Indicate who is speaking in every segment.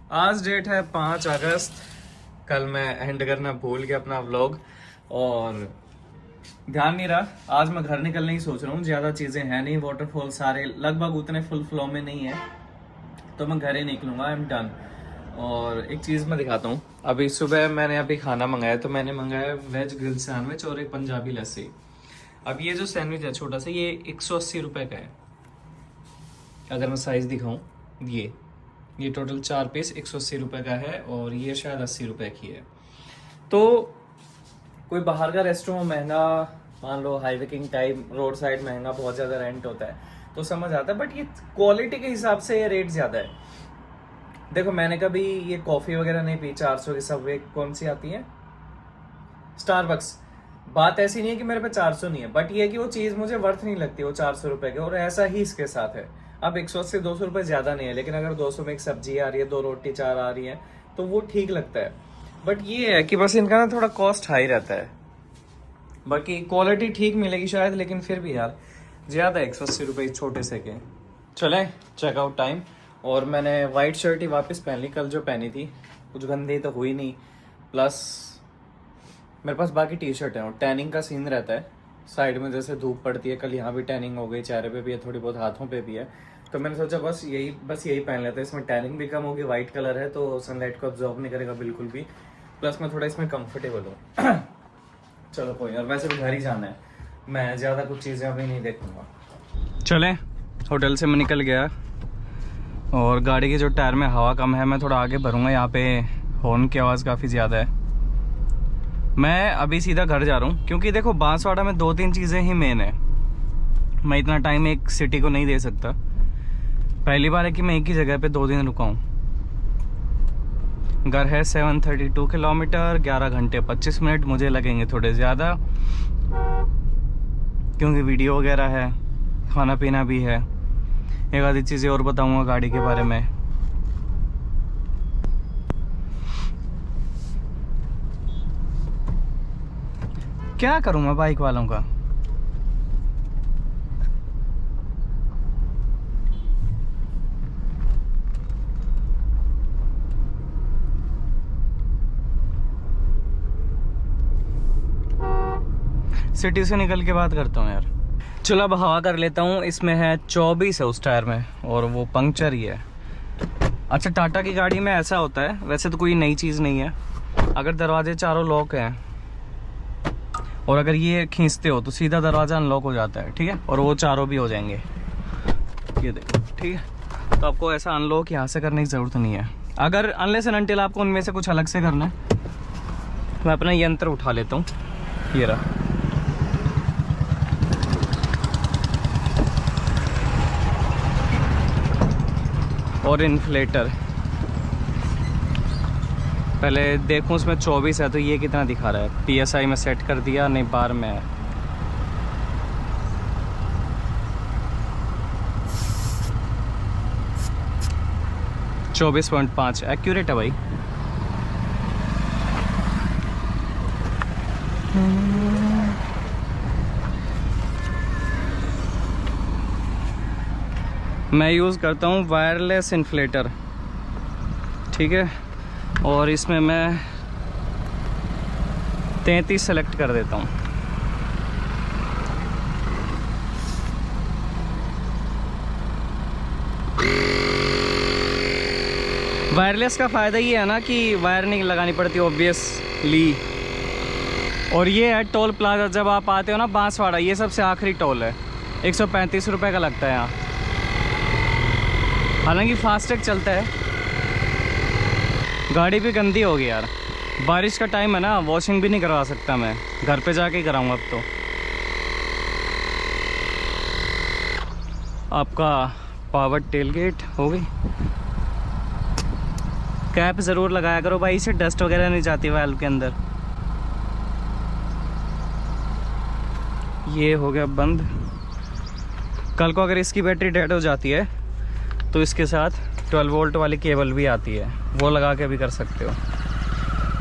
Speaker 1: आज डेट है 5 अगस्त। कल मैं एंड करना भूल गया अपना व्लॉग और ध्यान नहीं रहा। आज मैं घर निकलने ही सोच रहा हूँ, ज्यादा चीजें हैं नहीं, वाटरफॉल सारे लगभग उतने फुल फ्लो में नहीं है, तो मैं घर ही निकलूंगा। I am done. और एक चीज मैं दिखाता हूँ, अभी सुबह मैंने अभी खाना मंगाया, तो मैंने मंगाया वेज ग्रिल सैंडविच और एक पंजाबी लस्सी। अब ये जो सैंडविच है छोटा सा, ये 180 रुपए का है। अगर मैं साइज दिखाऊं, ये टोटल 4 पीस 180 रुपए का है और ये शायद 80 रुपए की है। तो कोई बाहर का रेस्टोरेंट महंगा, मान लो highway king type road side महंगा, बहुत ज्यादा रेंट होता है तो समझ आता है, बट ये क्वालिटी के हिसाब से ये रेट ज्यादा है। देखो मैंने कभी ये कॉफी वगैरह नहीं पी 400 की। सब कौन सी आती है, स्टारबक्स। बात ऐसी नहीं है कि मेरे पे 400 नहीं है, बट ये है कि वो चीज मुझे वर्थ नहीं लगती वो 400 रुपए के, और ऐसा ही इसके साथ है। अब 180 200 रुपए ज्यादा नहीं है, लेकिन अगर 200 में एक सब्जी आ रही है, 2 रोटी 4 आ रही है, तो वो ठीक लगता है। बट ये है कि बस इनका ना थोड़ा कॉस्ट हाई रहता है। बाकी क्वालिटी ठीक मिलेगी शायद, लेकिन फिर भी यार ज्यादा 180 रुपए छोटे से के। चले चेकआउट टाइम। और मैंने व्हाइट शर्ट ही वापस पहन ली, कल जो पहनी थी कुछ गंदी तो हुई नहीं। प्लस मेरे पास बाकी टी शर्ट है और टैनिंग का सीन रहता है साइड में, जैसे धूप पड़ती है। कल यहाँ भी टैनिंग हो गई, चेहरे पे भी है, थोड़ी बहुत हाथों पे भी है, तो मैंने सोचा बस यही पहन लेते हैं। इसमें टैनिंग भी कम होगी, व्हाइट कलर है तो सनलाइट को अब्जॉर्ब नहीं करेगा बिल्कुल भी। प्लस मैं थोड़ा इसमें कंफर्टेबल हूँ। चलो कोई, और वैसे भी घर ही जाना है, मैं ज़्यादा कुछ चीज़ें अभी नहीं देखूंगा। चलें, होटल से मैं निकल गया और गाड़ी के जो टायर में हवा कम है, मैं थोड़ा आगे भरूंगा। यहाँ पे हॉर्न की आवाज़ काफ़ी ज़्यादा है। मैं अभी सीधा घर जा रहा हूँ, क्योंकि देखो बांसवाड़ा में 2-3 चीज़ें ही मेन है। मैं इतना टाइम एक सिटी को नहीं दे सकता। पहली बार है कि मैं एक ही जगह पे 2 दिन रुका हूँ। घर है 732 किलोमीटर, 11 घंटे 25 मिनट मुझे लगेंगे थोड़े ज़्यादा, क्योंकि वीडियो वगैरह है, खाना पीना भी है। एक आधी चीज़ें और बताऊँगा गाड़ी के बारे में। क्या करूँ मैं बाइक वालों का। सिटी से निकल के बात करता हूँ यार। चलो अब हवा कर लेता हूँ। इसमें है 24 है उस टायर में, और वो पंक्चर ही है। अच्छा, टाटा की गाड़ी में ऐसा होता है, वैसे तो कोई नई चीज़ नहीं है, अगर दरवाजे चारों लॉक हैं और अगर ये खींचते हो तो सीधा दरवाज़ा अनलॉक हो जाता है, ठीक है, और वो चारों भी हो जाएंगे। ये देखो, ठीक है। तो आपको ऐसा अनलॉक यहाँ से करने की ज़रूरत नहीं है। अगर अनलेस एंड अनटिल आपको उनमें से कुछ अलग से करना है, मैं अपना यंत्र उठा लेता हूँ। ये रहा, और इन्फ्लेटर। पहले देखूं उसमें 24 है तो ये कितना दिखा रहा है। PSI में सेट कर दिया, नहीं बार में है। - 24.5 एक्यूरेट है भाई। मैं यूज़ करता हूँ वायरलेस इन्फ्लेटर, ठीक है, और इसमें मैं 33 सेलेक्ट कर देता हूँ। वायरलेस का फ़ायदा ये है ना कि वायर नहीं लगानी पड़ती ऑब्वियसली। और ये है टोल प्लाजा, जब आप आते हो ना बांसवाड़ा, ये सबसे आखिरी टोल है। 135 रुपये का लगता है यहाँ, हालांकि फास्टैग चलता है। गाड़ी भी गंदी हो गई यार, बारिश का टाइम है ना, वॉशिंग भी नहीं करवा सकता मैं, घर पे जाके ही कराऊंगा अब तो। आपका पावर टेलगेट हो गई। कैप ज़रूर लगाया करो भाई, इससे डस्ट वगैरह नहीं जाती वाल्व के अंदर। ये हो गया बंद। कल को अगर इसकी बैटरी डेड हो जाती है तो इसके साथ 12 वोल्ट वाली केबल भी आती है, वो लगा के भी कर सकते हो।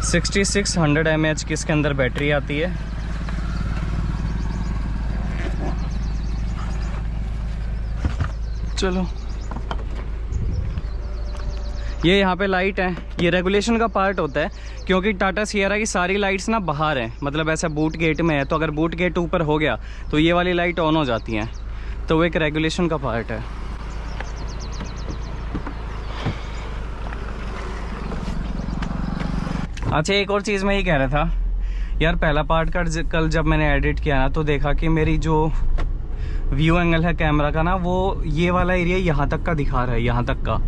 Speaker 1: 6600 mAh की इसके अंदर बैटरी आती है। चलो ये यहाँ पे लाइट है, ये रेगुलेशन का पार्ट होता है, क्योंकि टाटा सियरा की सारी लाइट्स ना बाहर हैं, मतलब ऐसा बूट गेट में है, तो अगर बूट गेट ऊपर हो गया तो ये वाली लाइट ऑन हो जाती हैं, तो वो एक रेगुलेशन का पार्ट है। अच्छा, एक और चीज़ मैं ये कह रहा था यार, पहला पार्ट का कल जब मैंने एडिट किया ना, तो देखा कि मेरी जो व्यू एंगल है कैमरा का ना, वो ये वाला एरिया यहाँ तक का दिखा रहा है, यहाँ तक का।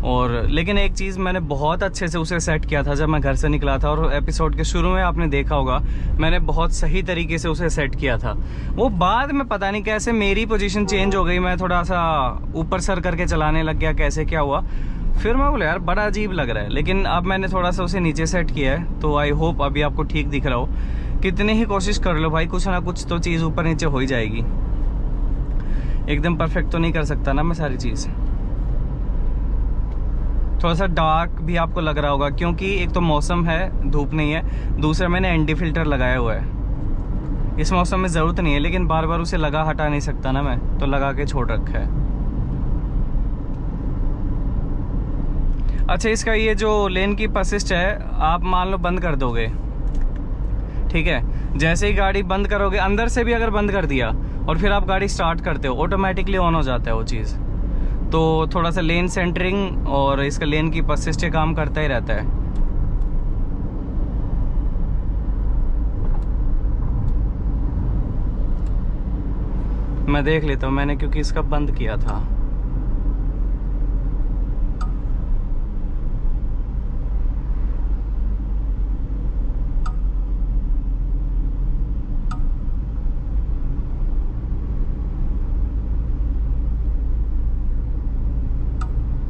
Speaker 1: और लेकिन एक चीज़ मैंने बहुत अच्छे से उसे सेट किया था जब मैं घर से निकला था, और एपिसोड के शुरू में आपने देखा होगा मैंने बहुत सही तरीके से उसे सेट किया था। वो बाद में पता नहीं कैसे मेरी पोजीशन चेंज हो गई, मैं थोड़ा सा ऊपर सर करके चलाने लग गया, कैसे क्या हुआ, फिर मैं बोला यार बड़ा अजीब लग रहा है। लेकिन अब मैंने थोड़ा सा उसे नीचे सेट किया है, तो आई होप अभी आपको ठीक दिख रहा हो। कितनी ही कोशिश कर लो भाई, कुछ ना कुछ तो चीज़ ऊपर नीचे हो ही जाएगी, एकदम परफेक्ट तो नहीं कर सकता ना मैं सारी चीज़। थोड़ा सा डार्क भी आपको लग रहा होगा, क्योंकि एक तो मौसम है, धूप नहीं है, दूसरा मैंने एंटी फिल्टर लगाया हुआ है। इस मौसम में ज़रूरत नहीं है, लेकिन बार बार उसे लगा हटा नहीं सकता ना मैं, तो लगा के छोड़ रखा है। अच्छा, इसका ये जो लेन की असिस्ट है, आप मान लो बंद कर दोगे, ठीक है, जैसे ही गाड़ी बंद करोगे, अंदर से भी अगर बंद कर दिया और फिर आप गाड़ी स्टार्ट करते हो, ऑटोमेटिकली ऑन हो जाता है वो चीज़। तो थोड़ा सा लेन सेंटरिंग और इसका लेन की असिस्ट काम करता ही रहता है। मैं देख लेता हूँ, मैंने क्योंकि इसका बंद किया था।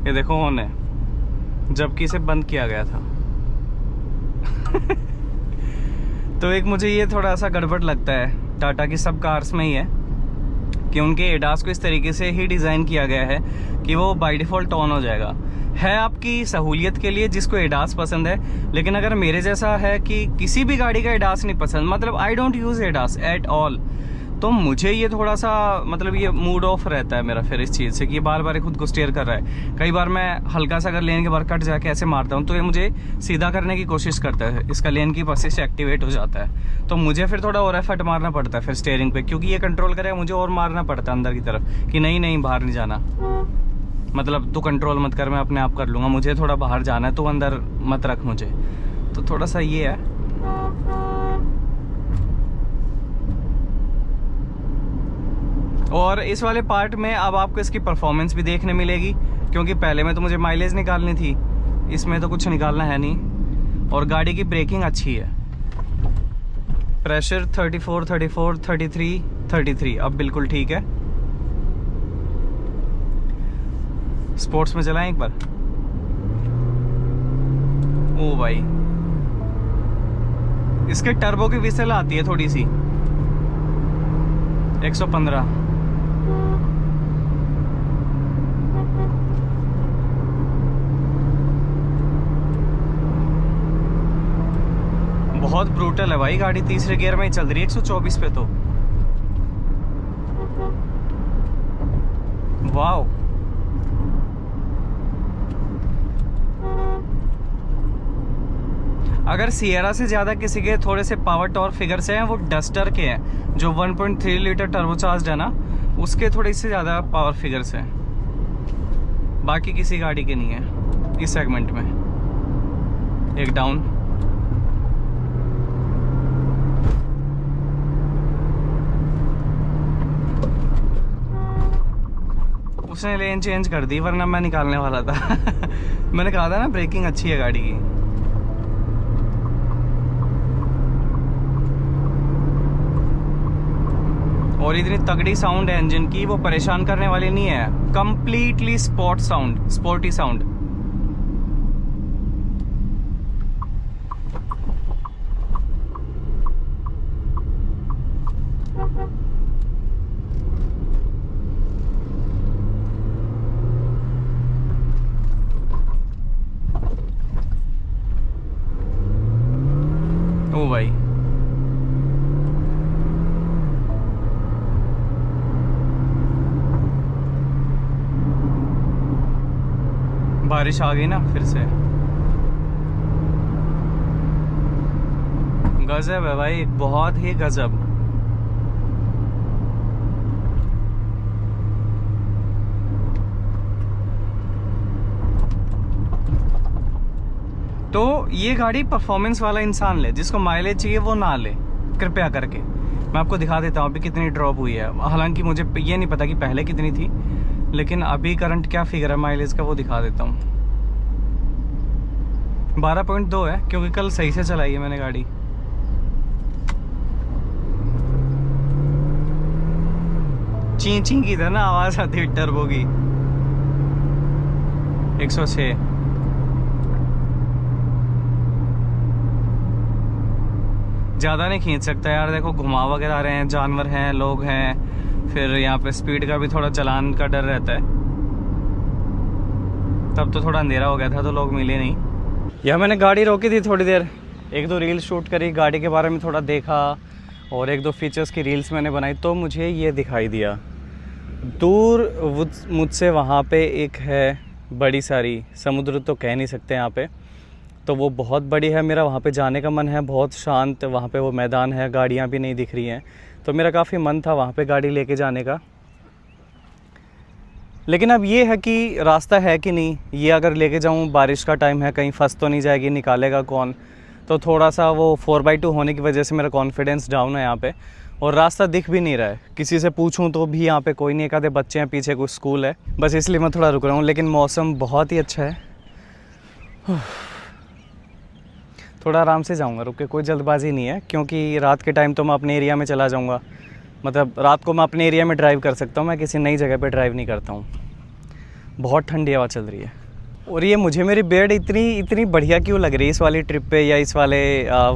Speaker 1: ये देखो ऑन है, जबकि इसे बंद किया गया था। तो एक मुझे ये थोड़ा सा गड़बड़ लगता है, टाटा की सब कार्स में ही है कि उनके एडास को इस तरीके से ही डिज़ाइन किया गया है कि वो बाय डिफ़ॉल्ट ऑन हो जाएगा। है आपकी सहूलियत के लिए जिसको एडास पसंद है, लेकिन अगर मेरे जैसा है कि किसी भी गाड़ी का एडास नहीं पसंद, मतलब I don't use ADAS at all, तो मुझे ये थोड़ा सा मतलब ये मूड ऑफ रहता है मेरा फिर इस चीज़ से कि ये बार बार खुद को स्टीयर कर रहा है। कई बार मैं हल्का सा अगर लेन के बार कट जाके ऐसे मारता हूँ, तो ये मुझे सीधा करने की कोशिश करता है, इसका लेन की असिस्ट एक्टिवेट हो जाता है, तो मुझे फिर थोड़ा और एफर्ट मारना पड़ता है फिर स्टीयरिंग पे, क्योंकि ये कंट्रोल करे, मुझे और मारना पड़ता है अंदर की तरफ कि नहीं नहीं बाहर नहीं जाना, मतलब तू कंट्रोल मत कर, मैं अपने आप कर लूँगा, मुझे थोड़ा बाहर जाना है, तो अंदर मत रख मुझे। तो थोड़ा सा ये है। और इस वाले पार्ट में अब आपको इसकी परफॉर्मेंस भी देखने मिलेगी, क्योंकि पहले में तो मुझे माइलेज निकालनी थी, इसमें तो कुछ निकालना है नहीं। और गाड़ी की ब्रेकिंग अच्छी है, प्रेशर 34, 34, 33, 33 अब बिल्कुल ठीक है। स्पोर्ट्स में चलाएं एक बार। ओ भाई, इसके टर्बो की विसल आती है थोड़ी सी, 115। बहुत ब्रूटल है भाई गाड़ी, तीसरे गियर में ही चल रही है 124 पे तो। वाओ, अगर सियरा से ज़्यादा किसी के थोड़े से पावर टॉर्क फिगर से हैं, वो डस्टर के हैं जो 1.3 लीटर टर्बोचार्ज है ना, उसके थोड़े से ज़्यादा पावर फिगर से हैं, बाकी किसी गाड़ी के नहीं है इस सेगमेंट में। एक डाउन, उसने लेन चेंज कर दी, वरना मैं निकालने वाला था। मैंने कहा था ना ब्रेकिंग अच्छी है गाड़ी की। और इतनी तगड़ी साउंड है इंजन की, वो परेशान करने वाली नहीं है, completely sport sound, sporty sound. ओ भाई, बारिश आ गई ना फिर से। गजब है भाई, बहुत ही गजब। तो ये गाड़ी परफॉर्मेंस वाला इंसान ले, जिसको माइलेज चाहिए वो ना ले कृपया करके। मैं आपको दिखा देता हूँ अभी कितनी ड्रॉप हुई है। हालांकि मुझे ये नहीं पता कि पहले कितनी थी, लेकिन अभी करंट क्या फिगर है माइलेज का वो दिखा देता हूँ। 12.2 है, क्योंकि कल सही से चलाई है मैंने गाड़ी। ची ची की तरह ना आवाज आती है टर्बो की। 106। ज़्यादा नहीं खींच सकता यार, देखो घुमा वगैरह आ रहे हैं, जानवर हैं, लोग हैं, फिर यहाँ पे स्पीड का भी थोड़ा चलान का डर रहता है। तब तो थोड़ा अंधेरा हो गया था तो लोग मिले नहीं। यह मैंने गाड़ी रोकी थी थोड़ी देर, 1-2 रील शूट करी, गाड़ी के बारे में थोड़ा देखा और 1-2 फीचर्स की रील्स मैंने बनाई। तो मुझे ये दिखाई दिया दूर मुझसे, वहाँ पे एक है बड़ी सारी, समुद्र तो कह नहीं सकते यहाँ पे, तो वो बहुत बड़ी है। मेरा वहाँ पे जाने का मन है, बहुत शांत वहाँ पे वो मैदान है, गाड़ियाँ भी नहीं दिख रही हैं, तो मेरा काफ़ी मन था वहाँ पे गाड़ी लेके जाने का। लेकिन अब ये है कि रास्ता है कि नहीं, ये अगर लेके जाऊँ, बारिश का टाइम है, कहीं फंस तो नहीं जाएगी, निकालेगा कौन, तो थोड़ा सा वो 4x2 होने की वजह से मेरा कॉन्फिडेंस डाउन है यहाँ पे। और रास्ता दिख भी नहीं रहा है, किसी से पूछूं तो भी यहाँ पे कोई नहीं, एक आधे बच्चे हैं, पीछे कुछ स्कूल है, बस इसलिए मैं थोड़ा रुक रहा हूँ। लेकिन मौसम बहुत ही अच्छा है, थोड़ा आराम से जाऊँगा, रुक के, कोई जल्दबाजी नहीं है, क्योंकि रात के टाइम तो मैं अपने एरिया में चला जाऊँगा। मतलब रात को मैं अपने एरिया में ड्राइव कर सकता हूँ, मैं किसी नई जगह पे ड्राइव नहीं करता हूँ। बहुत ठंडी हवा चल रही है। और ये मुझे मेरी बेड इतनी बढ़िया क्यों लग रही है इस वाली ट्रिप पे या इस वाले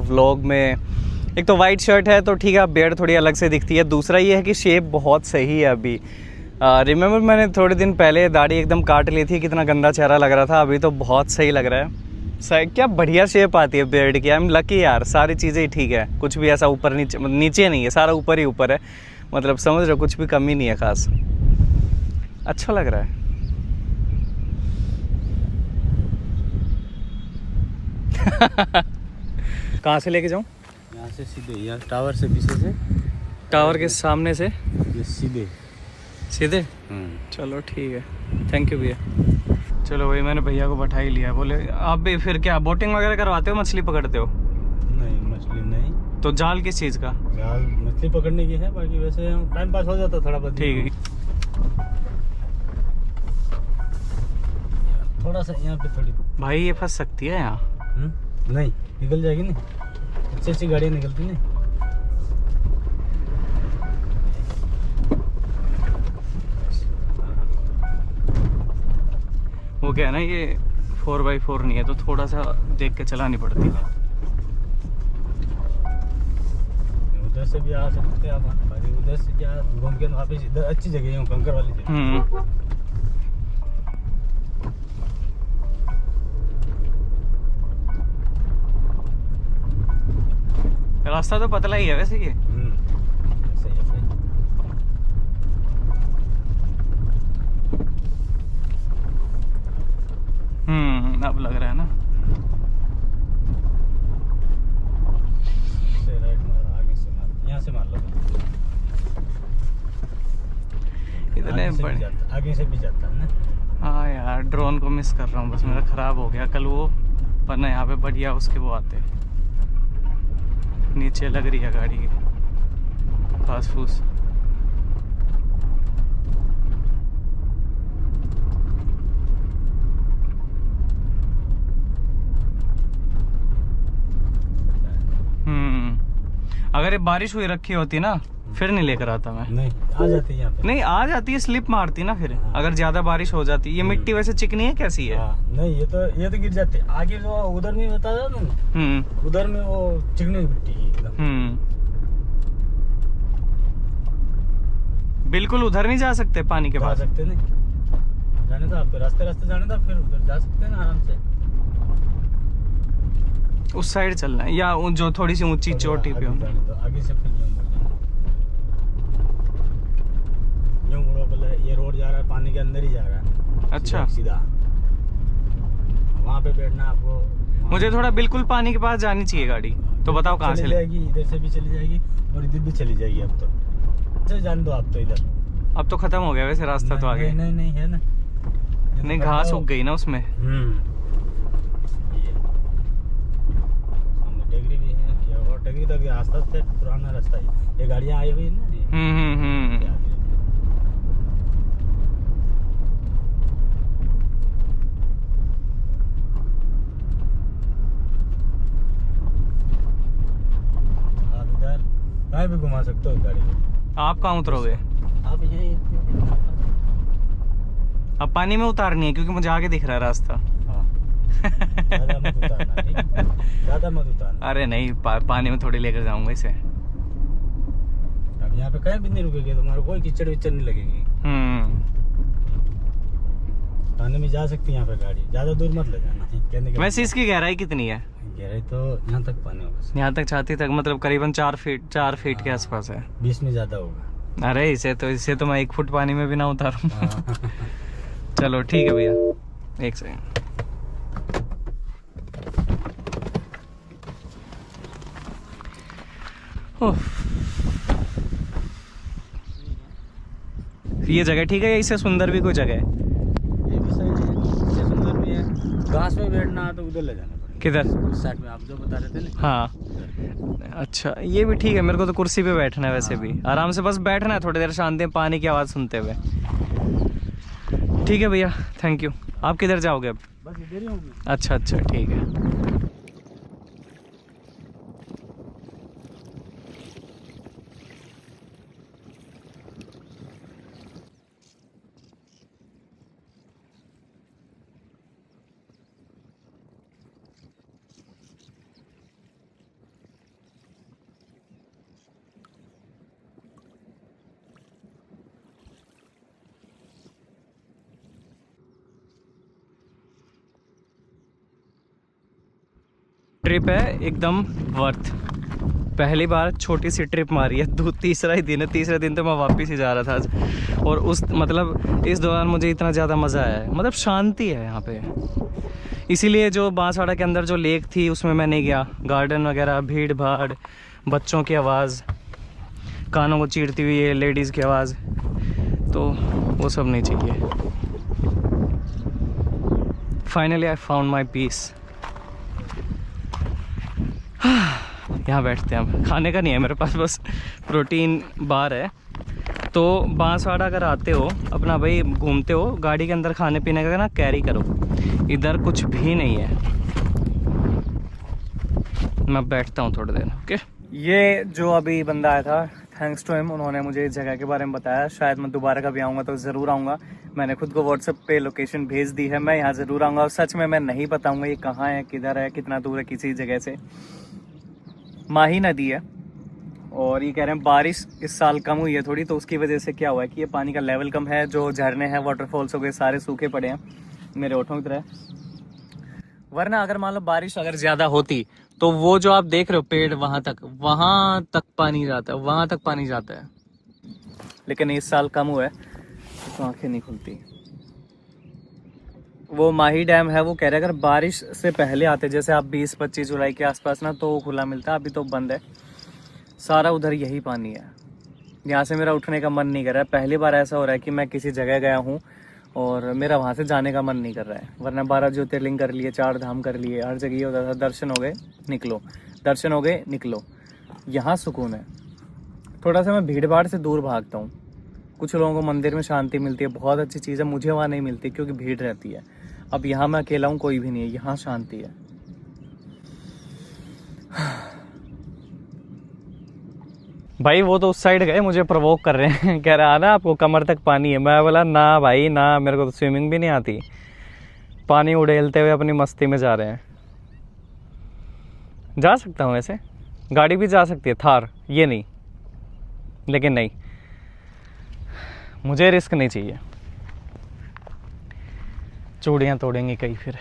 Speaker 1: व्लॉग में। एक तो वाइट शर्ट है तो ठीक है, बेड थोड़ी अलग से दिखती है। दूसरा ये है कि शेप बहुत सही है अभी। रिमेंबर मैंने थोड़े दिन पहले दाढ़ी एकदम काट ली थी, कितना गंदा चेहरा लग रहा था, अभी तो बहुत सही लग रहा है। क्या बढ़िया शेप आती है बेड की। आई एम लकी यार, सारी चीज़ें ही ठीक है, कुछ भी ऐसा ऊपर नीचे नहीं है, सारा ऊपर ही ऊपर है। मतलब समझ रहे, कुछ भी कमी नहीं है खास, अच्छा लग रहा है। कहाँ से लेके जाऊँ?
Speaker 2: यहाँ से सीधे, यहाँ टावर से पीछे से,
Speaker 1: टावर के सामने से
Speaker 2: ये सीधे
Speaker 1: सीधे। चलो ठीक है, थैंक यू भैया। चलो भाई, मैंने भैया को बैठा ही लिया। बोले आप भी फिर क्या बोटिंग वगैरह करवाते हो, मछली पकड़ते हो?
Speaker 2: नहीं, मछली नहीं।
Speaker 1: तो जाल किस चीज़ का?
Speaker 2: जाल मछली पकड़ने की है, बाकी वैसे टाइम पास हो जाता थोड़ा बहुत।
Speaker 1: ठीक है।
Speaker 2: थोड़ा सा यहाँ पे थोड़ी
Speaker 1: भाई ये फंस सकती है यहाँ?
Speaker 2: नहीं, निकल जाएगी नहीं, अच्छी अच्छी गाड़ियाँ निकलती नहीं।
Speaker 1: वो क्या है ना, ये 4x4 नहीं है, तो थोड़ा सा देख के चलानी पड़ती है।
Speaker 2: उधर से भी आ सकते हैं आप, बाकी उधर से क्या घूम के वापस इधर अच्छी जगह है, कंकर वाली जगह।
Speaker 1: रास्ता तो पतला ही है वैसे ये।
Speaker 2: सही है, सही।
Speaker 1: अब लग रहा है ना।
Speaker 2: राइट मार, आगे से मार, यहाँ से मार लो।
Speaker 1: इतने बड़े
Speaker 2: आगे से भी जाता है ना।
Speaker 1: हाँ यार, ड्रोन को मिस कर रहा हूँ, बस मेरा ख़राब हो गया कल वो, वरना यहाँ पे बढ़िया उसके वो आते। नीचे लग रही है गाड़ी की घास फूस। अगर ये बारिश हुई रखी होती ना, फिर नहीं लेकर आता मैं।
Speaker 2: नहीं, आ जाती है यहाँ पे।
Speaker 1: नहीं आ जाती है, स्लिप मारती ना फिर। अगर ज्यादा बारिश हो जाती। ये मिट्टी वैसे चिकनी है, कैसी है?
Speaker 2: नहीं, ये तो गिर जाती है। आगे जो उधर में बताया ना, उधर में वो चिकनी मिट्टी है एकदम।
Speaker 1: बिल्कुल उधर नहीं जा सकते पानी के पास?
Speaker 2: जा सकते नहीं, जाने था आपको, रास्ते जाने था, फिर उधर जा सकते हैं ना आराम से।
Speaker 1: उस साइड चलना है या जो थोड़ी सी ऊंची चोटी पे हो?
Speaker 2: आगे से फिर यूं मुड़ो, ये रोड जा रहा है पानी के अंदर ही जा रहा है।
Speaker 1: अच्छा,
Speaker 2: सीधा वहाँ पे बैठना आपको।
Speaker 1: मुझे थोड़ा बिल्कुल पानी के पास जानी चाहिए गाड़ी, तो बताओ कहाँ से
Speaker 2: चली जाएगी, इधर से भी चली जाएगी और इधर भी चली जाएगी। अब तो अच्छा जान दो आप तो इधर।
Speaker 1: अब तो खत्म हो गया वैसे रास्ता तो आगे।
Speaker 2: नहीं है ना,
Speaker 1: नहीं घास उग गई ना उसमें।
Speaker 2: ये सामने टेकरी भी है, और टेकरी तक रास्ता से पुराना रास्ता है। ये गाड़ियाँ आई हुई है ना। आप इधर कहीं भी घुमा सकते हो गाड़ी को।
Speaker 1: आप कहाँ उतरोगे?
Speaker 2: आप यही
Speaker 1: अब पानी में उतारनी है क्योंकि मुझे आगे दिख रहा है रास्ता।
Speaker 2: ज़्यादा मत उतारना, ठीक है? ज़्यादा मत उतारना।
Speaker 1: अरे नहीं, पानी में थोड़ी लेकर जाऊंगा इसे।
Speaker 2: अब यहाँ पे कहीं भी नहीं रुकेगी, तुम्हारे कोई कीचड़ विचड़ नहीं लगेगी। पानी में जा सकती है यहाँ पे गाड़ी, ज्यादा दूर मत ले जाना। कहने के
Speaker 1: वैसे इसकी गहराई कितनी है?
Speaker 2: गहराई तो यहाँ तक पानी होगा,
Speaker 1: यहाँ तक छाती तक, मतलब करीबन 4 फीट के आसपास है।
Speaker 2: 20 में ज्यादा होगा।
Speaker 1: अरे इसे तो मैं 1 फुट पानी में भी ना उतारूं। चलो ठीक है भैया, एक सेकंड। ये जगह ठीक है या इससे सुंदर भी कोई जगह है?
Speaker 2: ये भी सही है, ये सुंदर भी है। घास में बैठना तो उधर ले जाना पड़ेगा।
Speaker 1: किधर?
Speaker 2: उस साइड में आप जो बता रहे थे ना।
Speaker 1: हाँ अच्छा, ये भी ठीक है। मेरे को तो कुर्सी पे बैठना है वैसे भी, आराम से बस बैठना है थोड़ी देर शांति में पानी की आवाज़ सुनते हुए। ठीक है भैया, थैंक यू। आप किधर जाओगे अब?
Speaker 2: बस इधर ही होंगे।
Speaker 1: अच्छा ठीक है। ट्रिप है एकदम वर्थ। पहली बार छोटी सी ट्रिप मारी है, तीसरा ही दिन है। तीसरे दिन तो मैं वापस ही जा रहा था आज, और उस मतलब इस दौरान मुझे इतना ज़्यादा मज़ा आया है। मतलब शांति है यहाँ पे, इसीलिए जो बांसवाड़ा के अंदर जो लेक थी उसमें मैं नहीं गया। गार्डन वगैरह, भीड़ भाड़, बच्चों की आवाज़, कानों को चीरती हुई है लेडीज़ की आवाज़, तो वो सब नहीं चाहिए। Finally I found my piece. यहाँ बैठते हैं। अब खाने का नहीं है मेरे पास, बस प्रोटीन बार है। तो बांसवाड़ा अगर आते हो, अपना भाई घूमते हो, गाड़ी के अंदर खाने पीने का ना कैरी करो। इधर कुछ भी नहीं है। मैं बैठता हूँ थोड़ी देर, ओके। ये जो अभी बंदा आया था, थैंक्स टू हिम, उन्होंने मुझे इस जगह के बारे में बताया। शायद मैं दोबारा कभी आऊँगा तो ज़रूर आऊँगा। मैंने खुद को व्हाट्सएप पे लोकेशन भेज दी है, मैं यहाँ ज़रूर आऊँगा। और सच में मैं नहीं बताऊँगा ये कहाँ है, किधर है, कितना दूर है किसी जगह से। माही नदी है, और ये कह रहे हैं बारिश इस साल कम हुई है थोड़ी, तो उसकी वजह से क्या हुआ है कि ये पानी का लेवल कम है। जो झरने हैं, वाटरफॉल्स हो गए, सारे सूखे पड़े हैं मेरे ओठों की तरह। वरना अगर मान लो बारिश अगर ज़्यादा होती तो वो जो आप देख रहे हो पेड़, वहाँ तक पानी जाता है, वहाँ तक पानी जाता है। लेकिन इस साल कम हुआ है तो आंखें नहीं खुलती। वो माही डैम है, वो कह रहे हैं अगर बारिश से पहले आते, जैसे आप 20-25 जुलाई के आसपास ना, तो खुला मिलता है। अभी तो बंद है सारा, उधर यही पानी है। यहाँ से मेरा उठने का मन नहीं कर रहा है। पहली बार ऐसा हो रहा है कि मैं किसी जगह गया हूँ और मेरा वहाँ से जाने का मन नहीं कर रहा है। वरना 12 ज्योतिर्लिंग कर लिए, 4 धाम कर लिए, हर जगह ये होता था दर्शन हो गए निकलो, दर्शन हो गए निकलो। यहाँ सुकून है। थोड़ा सा मैं भीड़ भाड़ से दूर भागता हूँ। कुछ लोगों को मंदिर में शांति मिलती है, बहुत अच्छी चीज़ है। मुझे वहाँ नहीं मिलती क्योंकि भीड़ रहती है। अब यहाँ मैं अकेला हूँ, कोई भी नहीं है, यहाँ शांति है। भाई वो तो उस साइड गए, मुझे प्रवोक कर रहे हैं। कह रहा है ना आपको कमर तक पानी है। मैं बोला ना भाई ना, मेरे को तो स्विमिंग भी नहीं आती। पानी उड़ेलते हुए अपनी मस्ती में जा रहे हैं। जा सकता हूँ वैसे, गाड़ी भी जा सकती है, थार, ये नहीं, लेकिन नहीं, मुझे रिस्क नहीं चाहिए। चूड़ियाँ तोड़ेंगे कहीं फिर।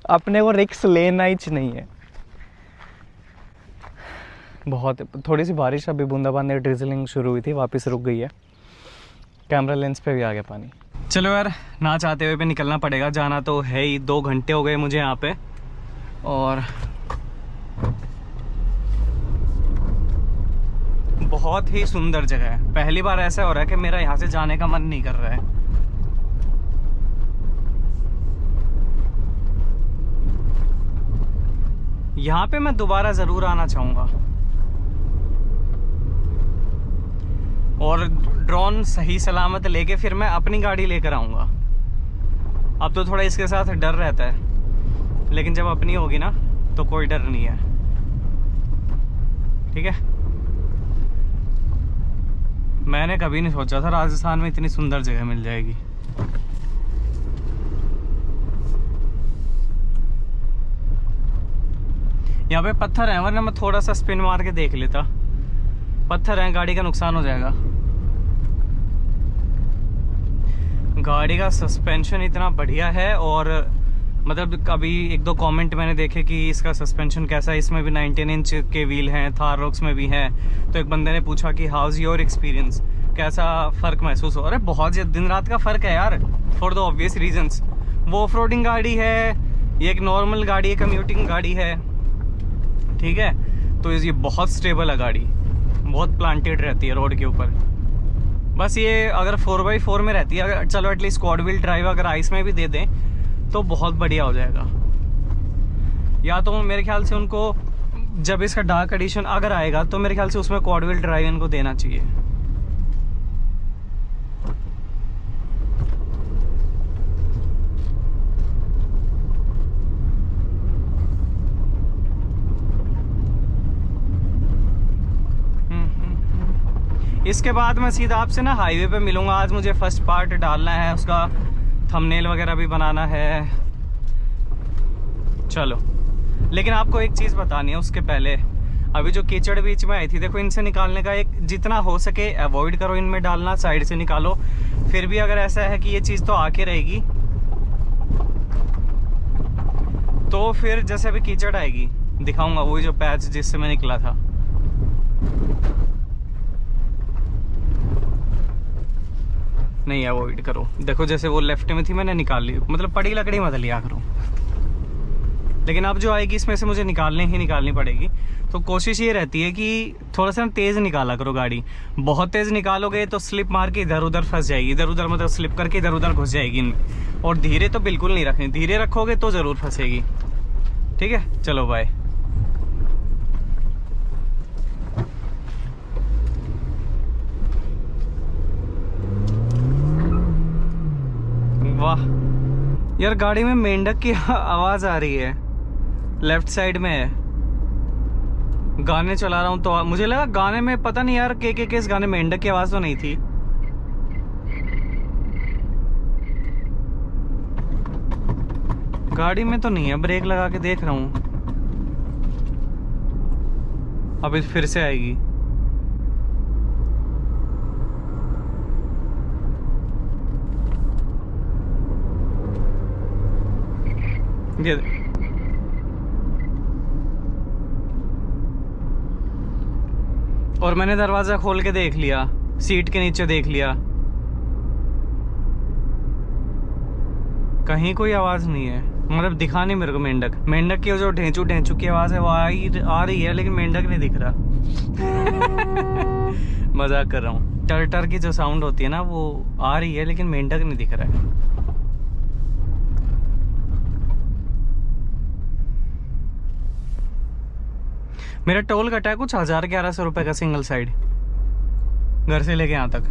Speaker 1: अपने को रिस्क लेना ही नहीं है। बहुत थोड़ी सी बारिश, अभी बूंदाबांदी ड्रिजलिंग शुरू हुई थी, वापस रुक गई है। कैमरा लेंस पे भी आ गया पानी। चलो यार, ना चाहते हुए भी निकलना पड़ेगा, जाना तो है ही। 2 घंटे हो गए मुझे यहाँ पे, और बहुत ही सुंदर जगह है। पहली बार ऐसा हो रहा है कि मेरा यहाँ से जाने का मन नहीं कर रहा है। यहाँ पे मैं दोबारा ज़रूर आना चाहूँगा। और ड्रोन सही सलामत लेके फिर मैं अपनी गाड़ी लेकर आऊँगा। अब तो थोड़ा इसके साथ डर रहता है, लेकिन जब अपनी होगी ना तो कोई डर नहीं है। ठीक है। मैंने कभी नहीं सोचा था राजस्थान में इतनी सुंदर जगह मिल जाएगी। यहाँ पे पत्थर है, वरना मैं थोड़ा सा स्पिन मार के देख लेता। पत्थर है, गाड़ी का नुकसान हो जाएगा। गाड़ी का सस्पेंशन इतना बढ़िया है, और मतलब अभी 1-2 कमेंट मैंने देखे कि इसका सस्पेंशन कैसा है। इसमें भी 19 इंच के व्हील हैं, थार रॉक्स में भी हैं। तो एक बंदे ने पूछा कि हाउज योर एक्सपीरियंस, कैसा फ़र्क महसूस हो। अरे बहुत दिन रात का फ़र्क है यार, फॉर द ऑब्वियस रीजंस। वो ऑफ रोडिंग गाड़ी है, ये एक नॉर्मल गाड़ी है, कम्यूटिंग गाड़ी है। ठीक है, तो ये बहुत स्टेबल है गाड़ी, बहुत प्लांटेड रहती है रोड के ऊपर। बस ये अगर 4x4 में रहती है, अगर चलो एटलीस्ट क्वाड व्हील ड्राइव अगर आइस में भी दे दें तो बहुत बढ़िया हो जाएगा। या तो मेरे ख्याल से उनको जब इसका डार्क एडिशन अगर आएगा तो मेरे ख्याल से उसमें क्वाड व्हील ड्राइव इनको देना चाहिए। इसके बाद मैं सीधा आपसे ना हाईवे पे मिलूंगा। आज मुझे फर्स्ट पार्ट डालना है, उसका थंबनेल वगैरह भी बनाना है। चलो, लेकिन आपको एक चीज़ बतानी है उसके पहले। अभी जो कीचड़ बीच में आई थी, देखो, इनसे निकालने का एक जितना हो सके अवॉइड करो, इनमें डालना, साइड से निकालो। फिर भी अगर ऐसा है कि ये चीज़ तो आके रहेगी, तो फिर जैसे अभी कीचड़ आएगी दिखाऊंगा, वही जो पैच जिससे मैं निकला था। नहीं, अवॉइड करो। देखो जैसे वो लेफ्ट में थी, मैंने निकाल ली, मतलब पड़ी लकड़ी मत लिया करो। लेकिन अब जो आएगी इसमें से मुझे निकालनी पड़ेगी। तो कोशिश ये रहती है कि थोड़ा सा तेज़ निकाला करो गाड़ी। बहुत तेज़ निकालोगे तो स्लिप मार के इधर उधर फंस जाएगी, इधर उधर मतलब स्लिप करके इधर उधर घुस जाएगी इनमें। और धीरे तो बिल्कुल नहीं रखनी, धीरे रखोगे तो ज़रूर फंसेगी। ठीक है, चलो बाय। वाह यार, गाड़ी में मेंढक की आवाज़ आ रही है, लेफ्ट साइड में है। गाने चला रहा हूँ तो मुझे लगा गाने में, पता नहीं यार, के इस गाने में मेंढक की आवाज़ तो नहीं थी। गाड़ी में तो नहीं है, ब्रेक लगा के देख रहा हूँ, अभी फिर से आएगी। ये और मैंने दरवाजा खोल के देख लिया, सीट के नीचे देख लिया, कहीं कोई आवाज नहीं है। मतलब दिखा नहीं मेरे को मेंढक की जो ढेंचू की आवाज है वो आ रही है, लेकिन मेंढक नहीं दिख रहा। मजाक कर रहा हूँ। टर की जो साउंड होती है ना, वो आ रही है, लेकिन मेंढक नहीं दिख रहा है। मेरा टोल कटा है कुछ 1000-1100 रुपए का, सिंगल साइड, घर से लेके यहाँ तक।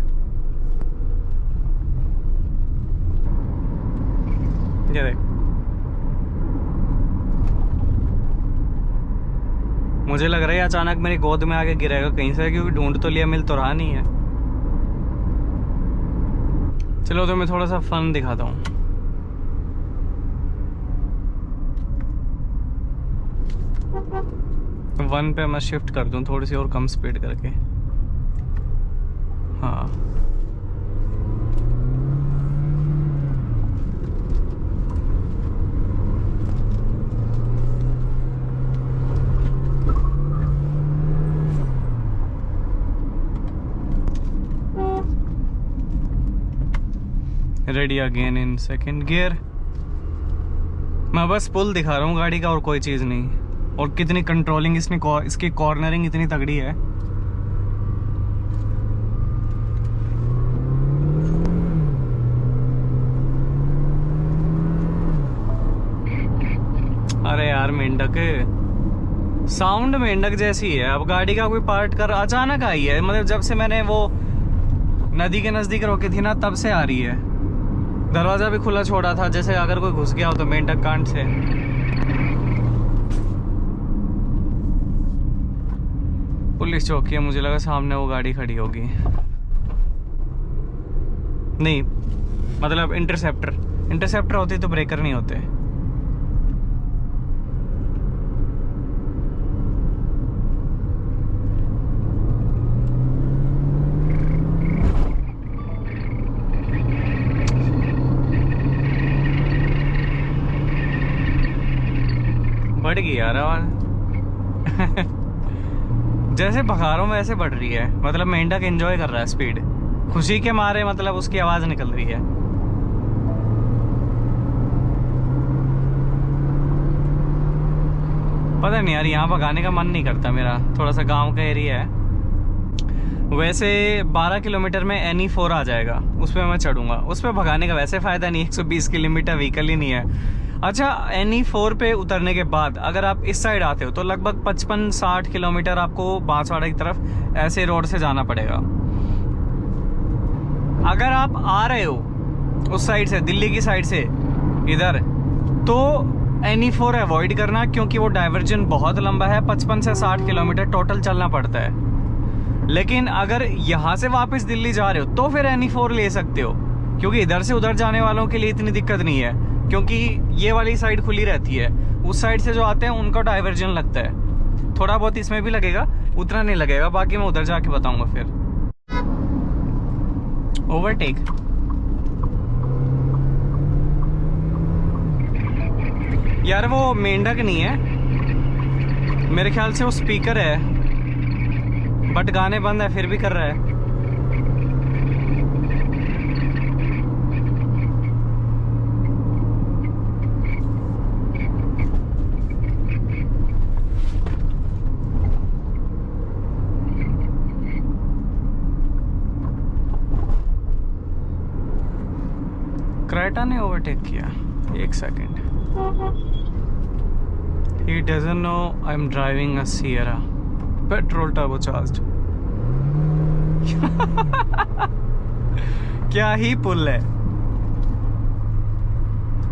Speaker 1: ये देख, मुझे लग रहा है अचानक मेरी गोद में आके गिरेगा कहीं से, क्योंकि ढूंढ तो लिया, मिल तो रहा नहीं है। चलो तो मैं थोड़ा सा फन दिखाता हूँ। वन पे मैं शिफ्ट कर दूं थोड़ी सी और कम स्पीड करके। हाँ, ready again in second gear. मैं बस पुल दिखा रहा हूँ गाड़ी का और कोई चीज़ नहीं। और कितनी कंट्रोलिंग इसकी कॉर्नरिंग इतनी तगड़ी है। अरे यार मेंढक, साउंड मेंढक जैसी है। अब गाड़ी का कोई पार्ट कर अचानक आई है, मतलब जब से मैंने वो नदी के नजदीक रोकी थी ना तब से आ रही है। दरवाजा भी खुला छोड़ा था, जैसे अगर कोई घुस गया हो तो मेंढक कांड से। पुलिस चौकी है, मुझे लगा सामने वो गाड़ी खड़ी होगी। नहीं, मतलब इंटरसेप्टर होती तो ब्रेकर नहीं होते। बढ़ गई यार आवाज। जैसे भगा रहा हूं वैसे बढ़ रही है। मतलब मेंढक एंजॉय कर रहा है स्पीड, खुशी के मारे, मतलब उसकी आवाज निकल रही है। पता नहीं यार, यहाँ भगाने का मन नहीं करता मेरा। थोड़ा सा गांव का एरिया है। वैसे 12 किलोमीटर में NE4 आ जाएगा, उस पर मैं चढ़ूंगा। उस पर भगाने का वैसे फायदा नहीं, 120 की लिमिट है, व्हीकल ही नहीं है। अच्छा, NE4 पे उतरने के बाद अगर आप इस साइड आते हो तो लगभग 55-60 किलोमीटर आपको बांसवाड़ा की तरफ ऐसे रोड से जाना पड़ेगा। अगर आप आ रहे हो उस साइड से, दिल्ली की साइड से इधर, तो NE4 अवॉइड करना, क्योंकि वो डाइवर्जन बहुत लंबा है। 55 से 60 किलोमीटर टोटल चलना पड़ता है। लेकिन अगर यहाँ से वापस दिल्ली जा रहे हो तो फिर NE4 ले सकते हो, क्योंकि इधर से उधर जाने वालों के लिए इतनी दिक्कत नहीं है, क्योंकि ये वाली साइड खुली रहती है। उस साइड से जो आते हैं उनका डाइवर्जन लगता है। थोड़ा बहुत इसमें भी लगेगा, उतना नहीं लगेगा। बाकी मैं उधर जाके बताऊंगा फिर। ओवरटेक, यार वो मेंढक नहीं है मेरे ख्याल से, वो स्पीकर है, बट गाने बंद है फिर भी कर रहा है। क्रेटा ने ओवरटेक किया। एक second, he doesn't know I am driving a Sierra petrol turbocharged. क्या ही पुल है।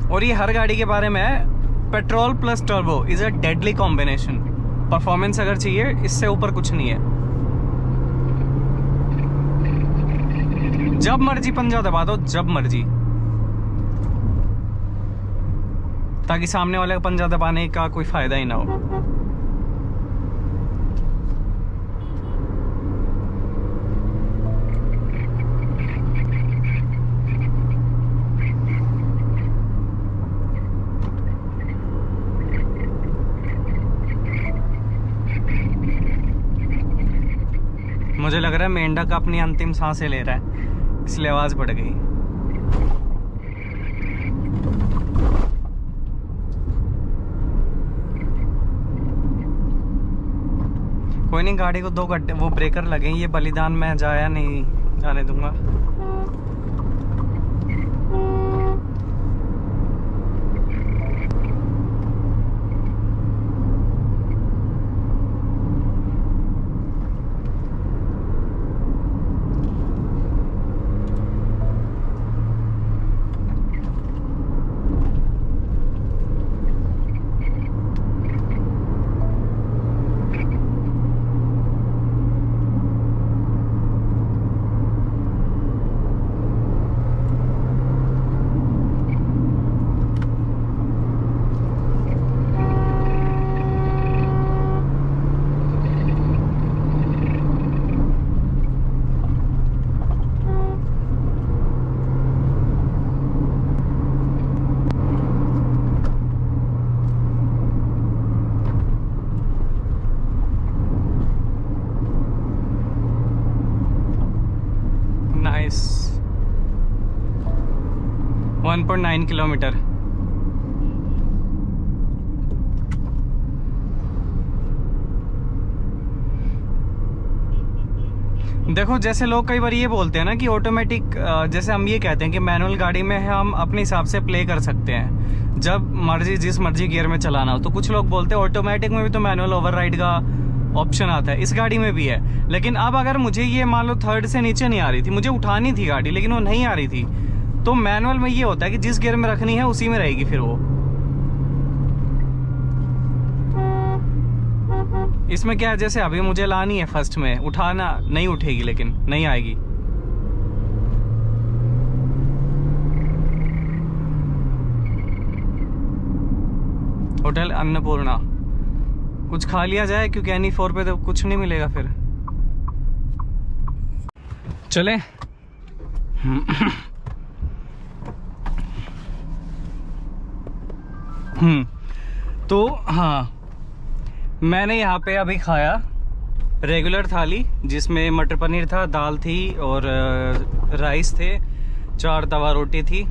Speaker 1: और ये हर गाड़ी के बारे में है, petrol plus turbo is a deadly combination. Performance अगर चाहिए, इससे ऊपर कुछ नहीं है। जब मर्जी पंजा दबा दो, जब मर्जी, ताकि सामने वाले का पंजा दबाने का कोई फायदा ही ना हो। मुझे लग रहा है मेंढक अपनी अंतिम सांसें ले रहा है, इसलिए आवाज बढ़ गई। कोई नहीं, गाड़ी को 2 घंटे वो ब्रेकर लगे, ये बलिदान मैं जाया नहीं जाने दूंगा। 1.9 किलोमीटर। देखो जैसे लोग कई बार ये बोलते हैं ना कि ऑटोमेटिक, जैसे हम ये कहते हैं कि मैनुअल गाड़ी में हम अपने हिसाब से प्ले कर सकते हैं जब मर्जी, जिस मर्जी गियर में चलाना हो। तो कुछ लोग बोलते हैं ऑटोमेटिक में भी तो मैनुअल ओवरराइड का ऑप्शन आता है, इस गाड़ी में भी है। लेकिन अब अगर मुझे ये मान लो थर्ड से नीचे नहीं आ रही थी, मुझे उठानी थी गाड़ी लेकिन वो नहीं आ रही थी, तो मैनुअल में ये होता है कि जिस गियर में रखनी है उसी में रहेगी फिर वो। इसमें क्या है, जैसे अभी मुझे लानी है फर्स्ट में, उठाना नहीं उठेगी, लेकिन नहीं आएगी। होटल अन्नपूर्णा, कुछ खा लिया जाए क्योंकि N4 पे तो कुछ नहीं मिलेगा फिर। चले तो हाँ, मैंने यहाँ पे अभी खाया रेगुलर थाली, जिसमें मटर पनीर था, दाल थी और राइस थे, 4 तवा रोटी थी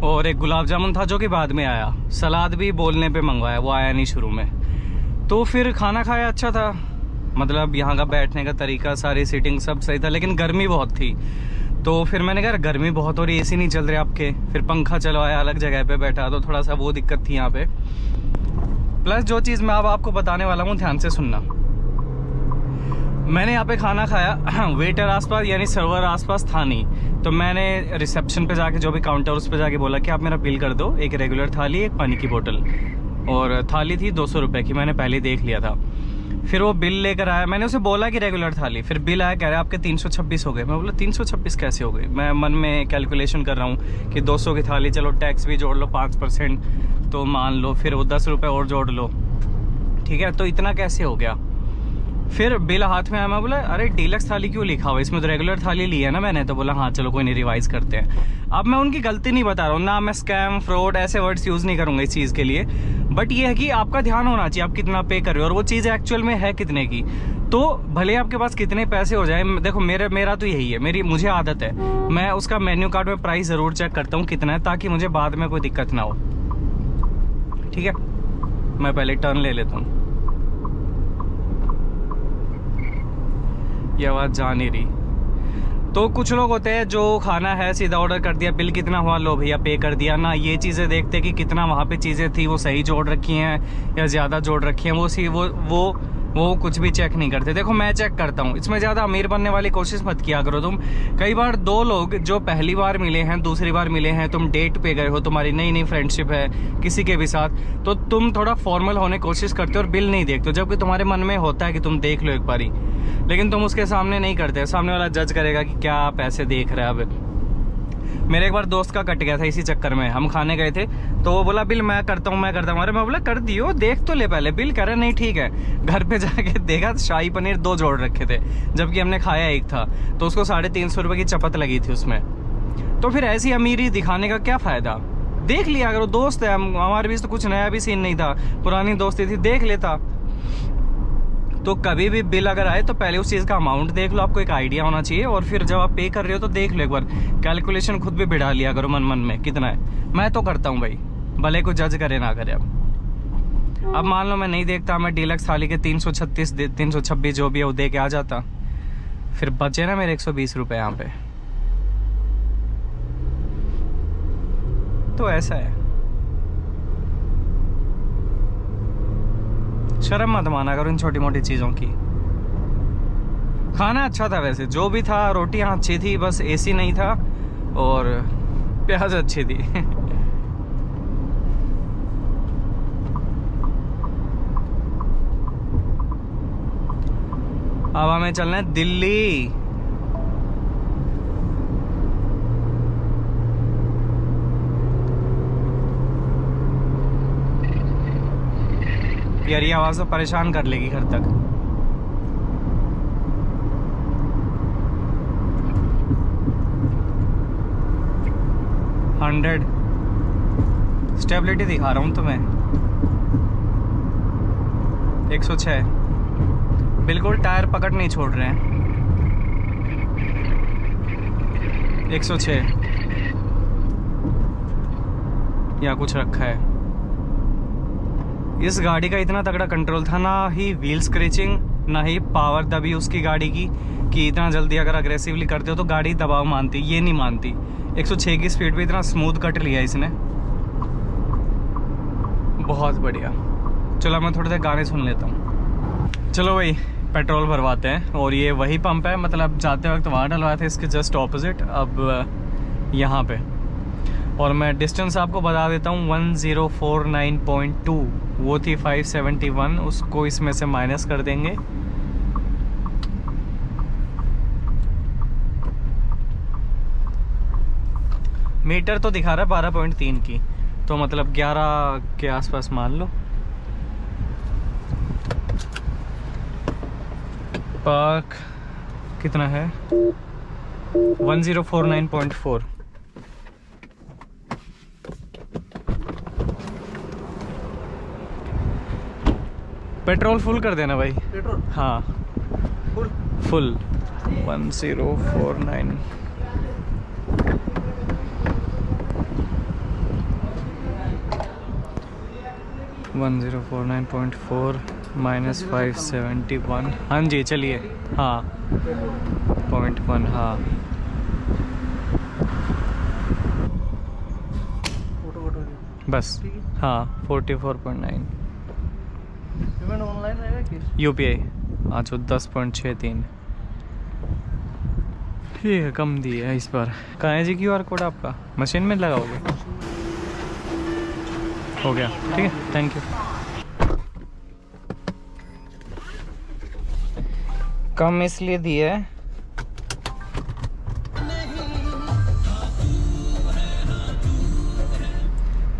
Speaker 1: और एक गुलाब जामुन था जो कि बाद में आया। सलाद भी बोलने पे मंगवाया, वो आया नहीं शुरू में। तो फिर खाना खाया, अच्छा था, मतलब यहाँ का बैठने का तरीका, सारी सीटिंग सब सही था, लेकिन गर्मी बहुत थी। तो फिर मैंने कहा गर्मी बहुत हो रही, एसी नहीं चल रहे आपके। फिर पंखा चलवाया, अलग जगह पे बैठा, तो थोड़ा सा वो दिक्कत थी यहाँ पे। प्लस जो चीज़ मैं अब आपको बताने वाला हूँ, ध्यान से सुनना। मैंने यहाँ पे खाना खाया, वेटर आसपास यानी सर्वर आसपास था नहीं, तो मैंने रिसेप्शन पे जाके, जो भी काउंटर उस पे जाके बोला कि आप मेरा बिल कर दो, एक रेगुलर थाली, एक पानी की बोतल। और थाली थी 200 रुपये की, मैंने पहले देख लिया था। फिर वो बिल लेकर आया, मैंने उसे बोला कि रेगुलर थाली, फिर बिल आया, कह रहा है आपके 326 हो गए। मैं बोला 326 कैसे हो गए? मैं मन में कैलकुलेशन कर रहा हूँ कि 200 की थाली, चलो टैक्स भी जोड़ लो 5%, तो मान लो फिर वो 10 रुपये और जोड़ लो, ठीक है, तो इतना कैसे हो गया? फिर बिल हाथ में आया, मैं बोला अरे डीलक्स थाली क्यों लिखा हुआ, इसमें तो रेगुलर थाली ली है ना मैंने। तो बोला हाँ चलो कोई नहीं, रिवाइज करते हैं। अब मैं उनकी गलती नहीं बता रहा हूँ ना, मैं स्कैम, फ्रॉड ऐसे वर्ड्स यूज़ नहीं करूँगा इस चीज़ के लिए, बट ये है कि आपका ध्यान होना चाहिए आप कितना पे कर रहे हो और वो चीज़ एक्चुअल में है कितने की। तो भले आपके पास कितने पैसे हो जाए, देखो मेरा तो यही है, मुझे आदत है, मैं उसका मेन्यू कार्ड में प्राइस ज़रूर चेक करता हूँ कितना है, ताकि मुझे बाद में कोई दिक्कत ना हो। ठीक है, मैं पहले टर्न ले लेता हूँ। ये आवाज़ जा नहीं रही। तो कुछ लोग होते हैं जो खाना है सीधा ऑर्डर कर दिया, बिल कितना हुआ, लो भैया पे कर दिया ना, ये चीज़ें देखते कि कितना वहाँ पे चीज़ें थी, वो सही जोड़ रखी हैं या ज़्यादा जोड़ रखी हैं, वो कुछ भी चेक नहीं करते। देखो मैं चेक करता हूँ, इसमें ज़्यादा अमीर बनने वाली कोशिश मत किया करो तुम। कई बार 2 लोग जो पहली बार मिले हैं, दूसरी बार मिले हैं, तुम डेट पे गए हो, तुम्हारी नई नई फ्रेंडशिप है किसी के भी साथ, तो तुम थोड़ा फॉर्मल होने की कोशिश करते हो और बिल नहीं देखते हो, जबकि तुम्हारे मन में होता है कि तुम देख लो एक बारी, लेकिन तुम उसके सामने नहीं करते। सामने वाला जज करेगा कि क्या पैसे देख रहा है। अब मेरे एक बार दोस्त का कट गया था इसी चक्कर में, हम खाने गए थे, तो वो बोला बिल मैं करता हूँ। अरे मैं बोला कर दियो, देख तो ले पहले बिल। करे नहीं ठीक है। घर पे जाके देखा शाही पनीर 2 जोड़ रखे थे, जबकि हमने खाया 1 था, तो उसको 350 रुपये की चपत लगी थी उसमें। तो फिर ऐसी अमीरी दिखाने का क्या फ़ायदा? देख लिया अगर वो दोस्त है, हमारे बीच तो कुछ नया भी सीन नहीं था, पुरानी दोस्ती थी, देख लेता। तो कभी भी बिल अगर आए तो पहले उस चीज़ का अमाउंट देख लो, आपको एक आइडिया होना चाहिए, और फिर जब आप पे कर रहे हो तो देख लो एक बार, कैलकुलेशन खुद भी बिठा लिया करो मन में कितना है। मैं तो करता हूँ भाई, भले को जज करे ना करे। अब मान लो मैं नहीं देखता, मैं डीलक्स थाली के 326 जो भी है वो दे के आ जाता, फिर बचे ना मेरे 120 रुपये यहाँ पे। तो ऐसा है, शर्म मत माना करो इन छोटी मोटी चीज़ों की। खाना अच्छा था वैसे, जो भी था, रोटियां अच्छी थी, बस एसी नहीं था और प्याज अच्छी थी। अब हमें चलना है दिल्ली। यार ये आवाज़ तो परेशान कर लेगी घर तक। स्टेबिलिटी दिखा रहा हूँ तुम्हें, 106, बिल्कुल टायर पकड़ नहीं छोड़ रहे हैं। 106 या कुछ रखा है। इस गाड़ी का इतना तगड़ा कंट्रोल था, ना ही व्हील स्क्रैचिंग ना ही पावर दबी उसकी गाड़ी की, कि इतना जल्दी अगर अग्रेसिवली करते हो तो गाड़ी दबाव मानती, ये नहीं मानती। 106 की स्पीड पे इतना स्मूथ कट लिया इसने, बहुत बढ़िया। चलो मैं थोड़ी देर गाने सुन लेता हूँ। चलो भाई पेट्रोल भरवाते हैं, और ये वही पंप है, मतलब जाते वक्त वहाँ डलवाए थे, इसके जस्ट ऑपोजिट अब यहाँ पे। और मैं डिस्टेंस आपको बता देता हूँ, 1049.2, वो थी 571, उसको इसमें से माइनस कर देंगे। मीटर तो दिखा रहा है 12.3 की, तो मतलब 11 के आसपास मान लो। पार्क कितना है? 1049.4। पेट्रोल फुल कर देना भाई।
Speaker 2: पेट्रोल
Speaker 1: हाँ
Speaker 2: फुल
Speaker 1: फुल 1049। -571 हाँ जी चलिए। हाँ 0.1 हाँ बस हाँ 44.9।
Speaker 2: पेमेंट ऑनलाइन रहेगा कि
Speaker 1: UPI आज 10.63। ठीक है, कम दी है इस बार। कहाँ है जी QR कोड आपका? मशीन में लगाओगे? हो गया, ठीक है, थैंक यू। कम इसलिए दी है,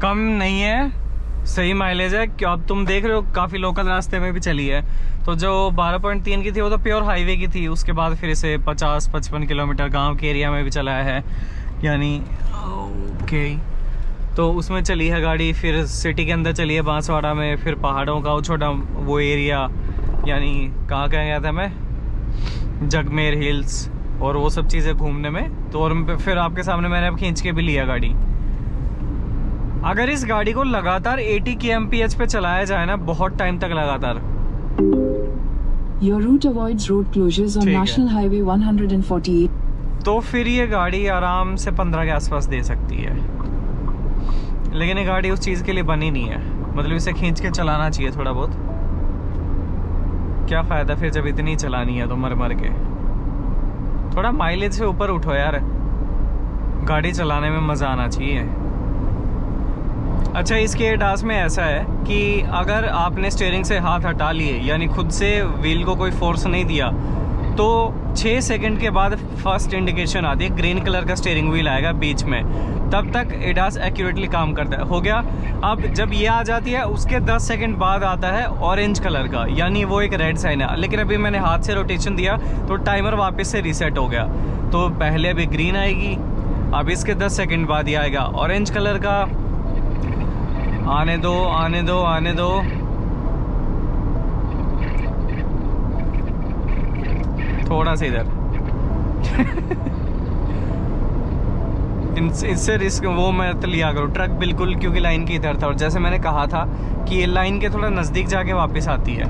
Speaker 1: कम नहीं है, सही माइलेज है। क्या अब तुम देख रहे हो काफ़ी लोकल रास्ते में भी चली है। तो जो 12.3 की थी वो तो प्योर हाईवे की थी, उसके बाद फिर इसे 50-55 किलोमीटर गांव के एरिया में भी चलाया है, यानी ओके। तो उसमें चली है गाड़ी, फिर सिटी के अंदर चली है बांसवाड़ा में, फिर पहाड़ों का वो छोटा वो एरिया, यानी कहाँ गया था मैं, जगमेर हिल्स और वो सब चीज़ें घूमने में। तो और फिर आपके सामने मैंने अब खींच के भी लिया गाड़ी। अगर इस गाड़ी को लगातार 80 kmph पे चलाया जाए ना, बहुत टाइम तक लगातार,
Speaker 3: Your route avoids road closures on
Speaker 1: ठीक है।
Speaker 3: National Highway 148.
Speaker 1: तो फिर ये गाड़ी आराम से 15 के आसपास दे सकती है। लेकिन ये गाड़ी उस चीज़ के लिए बनी नहीं है, मतलब इसे खींच के चलाना चाहिए थोड़ा बहुत। क्या फ़ायदा फिर जब इतनी चलानी है तो मर मर के। थोड़ा माइलेज से ऊपर उठो यार, गाड़ी चलाने में मज़ा आना चाहिए। अच्छा, इसके एडास में ऐसा है कि अगर आपने स्टीयरिंग से हाथ हटा लिए, यानी खुद से व्हील को कोई फोर्स नहीं दिया, तो 6 सेकंड के बाद फर्स्ट इंडिकेशन आती है, ग्रीन कलर का स्टीयरिंग व्हील आएगा बीच में, तब तक एडास एक्यूरेटली काम करता है। हो गया। अब जब ये आ जाती है उसके 10 सेकंड बाद आता है ऑरेंज कलर का, यानी वो एक रेड साइन है। लेकिन अभी मैंने हाथ से रोटेशन दिया तो टाइमर वापस से रीसेट हो गया। तो पहले अभी ग्रीन आएगी, अब इसके 10 सेकंड बाद ये आएगा ऑरेंज कलर का। आने दो आने दो आने दो। थोड़ा सा इधर इससे रिस्क वो मत लिया करो ट्रक बिल्कुल, क्योंकि लाइन की इधर था, और जैसे मैंने कहा था कि ये लाइन के थोड़ा नज़दीक जाके वापस आती है।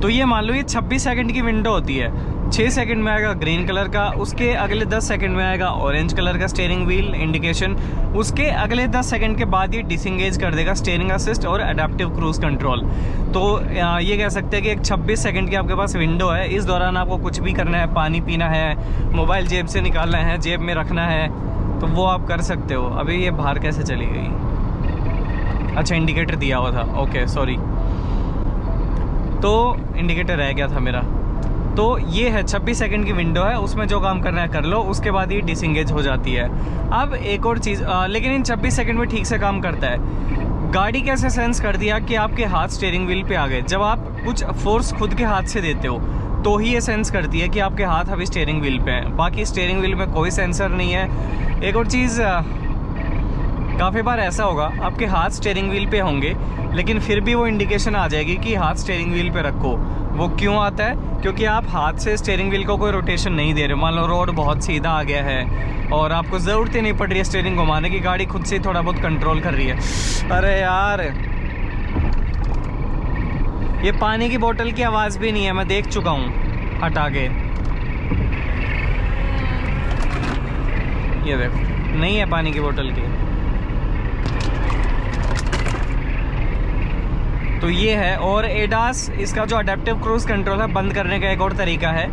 Speaker 1: तो ये मान लो ये 26 सेकंड की विंडो होती है। 6 सेकंड में आएगा ग्रीन कलर का, उसके अगले 10 सेकंड में आएगा ऑरेंज कलर का स्टीयरिंग व्हील इंडिकेशन, उसके अगले 10 सेकंड के बाद ये डिसंगेज कर देगा स्टीयरिंग असिस्ट और एडेप्टिव क्रूज कंट्रोल। तो ये कह सकते हैं कि एक 26 सेकंड की आपके पास विंडो है। इस दौरान आपको कुछ भी करना है, पानी पीना है, मोबाइल जेब से निकालना है, जेब में रखना है, तो वो आप कर सकते हो। अभी ये बाहर कैसे चली गई? अच्छा, इंडिकेटर दिया हुआ था, ओके सॉरी, तो इंडिकेटर रह गया था मेरा। तो ये है 26 सेकंड की विंडो है, उसमें जो काम करना है कर लो, उसके बाद ये डिसंगेज हो जाती है। अब एक और चीज़, लेकिन इन 26 सेकंड में ठीक से काम करता है। गाड़ी कैसे सेंस कर दिया कि आपके हाथ स्टीयरिंग व्हील पे आ गए? जब आप कुछ फोर्स खुद के हाथ से देते हो तो ही ये सेंस करती है कि आपके हाथ अभी स्टीयरिंग व्हील पे हैं। बाकी स्टीयरिंग व्हील में कोई सेंसर नहीं है। एक और चीज़, काफ़ी बार ऐसा होगा आपके हाथ स्टीयरिंग व्हील पे होंगे, लेकिन फिर भी वो इंडिकेशन आ जाएगी कि हाथ स्टीयरिंग व्हील पे रखो। वो क्यों आता है? क्योंकि आप हाथ से स्टीयरिंग व्हील को कोई रोटेशन नहीं दे रहे। मान लो रोड बहुत सीधा आ गया है और आपको ज़रूरत ही नहीं पड़ रही है स्टीयरिंग घुमाने की, गाड़ी खुद से थोड़ा बहुत कंट्रोल कर रही है। अरे यार, ये पानी की बोतल की आवाज़ भी नहीं है, मैं देख चुका हूँ हटा के। ये देखो, नहीं है पानी की बोतल की। तो ये है। और एडास, इसका जो अडेप्टिव क्रूज़ कंट्रोल है, बंद करने का एक और तरीका है।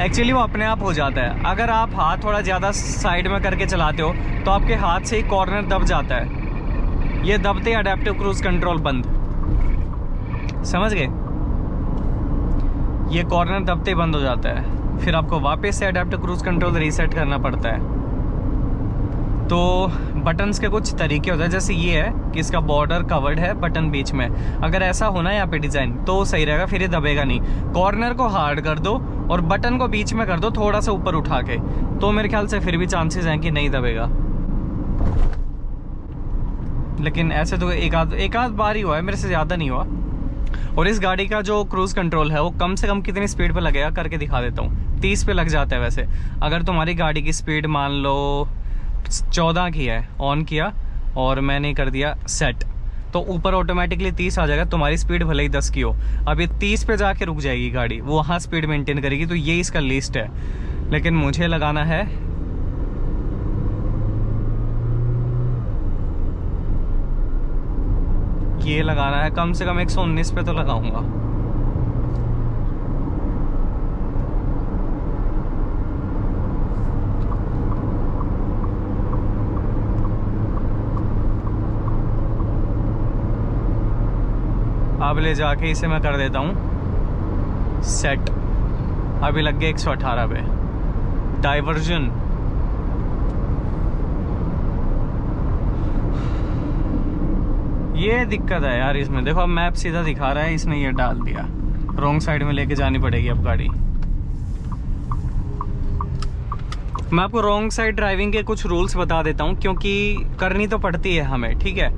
Speaker 1: एक्चुअली वो अपने आप हो जाता है। अगर आप हाथ थोड़ा ज़्यादा साइड में करके चलाते हो तो आपके हाथ से ही कॉर्नर दब जाता है। ये दबते ही अडेप्टिव क्रूज़ कंट्रोल बंद। समझ गए? ये कॉर्नर दबते ही बंद हो जाता है। फिर आपको वापस से अडेप्टिव क्रूज़ कंट्रोल रीसेट करना पड़ता है। तो बटन्स के कुछ तरीके होते हैं, जैसे ये है कि इसका बॉर्डर कवर्ड है, बटन बीच में। अगर ऐसा होना है यहाँ पे डिज़ाइन तो सही रहेगा, फिर ये दबेगा नहीं। कॉर्नर को हार्ड कर दो और बटन को बीच में कर दो थोड़ा सा ऊपर उठा के, तो मेरे ख्याल से फिर भी चांसेस हैं कि नहीं दबेगा। लेकिन ऐसे तो एक आध बार ही हुआ है, मेरे से ज़्यादा नहीं हुआ। और इस गाड़ी का जो क्रूज़ कंट्रोल है वो कम से कम कितनी स्पीड पे लगेगा करके दिखा देता हूँ। 30 पे लग जाता है वैसे। अगर तुम्हारी गाड़ी की स्पीड मान लो 14 की है, ऑन किया और मैंने कर दिया सेट, तो ऊपर ऑटोमेटिकली 30 आ जाएगा। तुम्हारी स्पीड भले ही 10 की हो, अब ये 30 पे जाके रुक जाएगी गाड़ी, वो वहाँ स्पीड मेंटेन करेगी। तो ये इसका लिस्ट है। लेकिन मुझे लगाना है ये लगाना है कम से कम 119 पे तो लगाऊंगा। अब ले जाके इसे मैं कर देता हूँ सेट। अभी लग गया 118 पे। डाइवर्जन, ये दिक्कत है यार इसमें। देखो अब मैप सीधा दिखा रहा है, इसने ये डाल दिया। रॉन्ग साइड में लेके जानी पड़ेगी अब गाड़ी। मैं आपको रॉन्ग साइड ड्राइविंग के कुछ रूल्स बता देता हूँ, क्योंकि करनी तो पड़ती है हमें, ठीक है।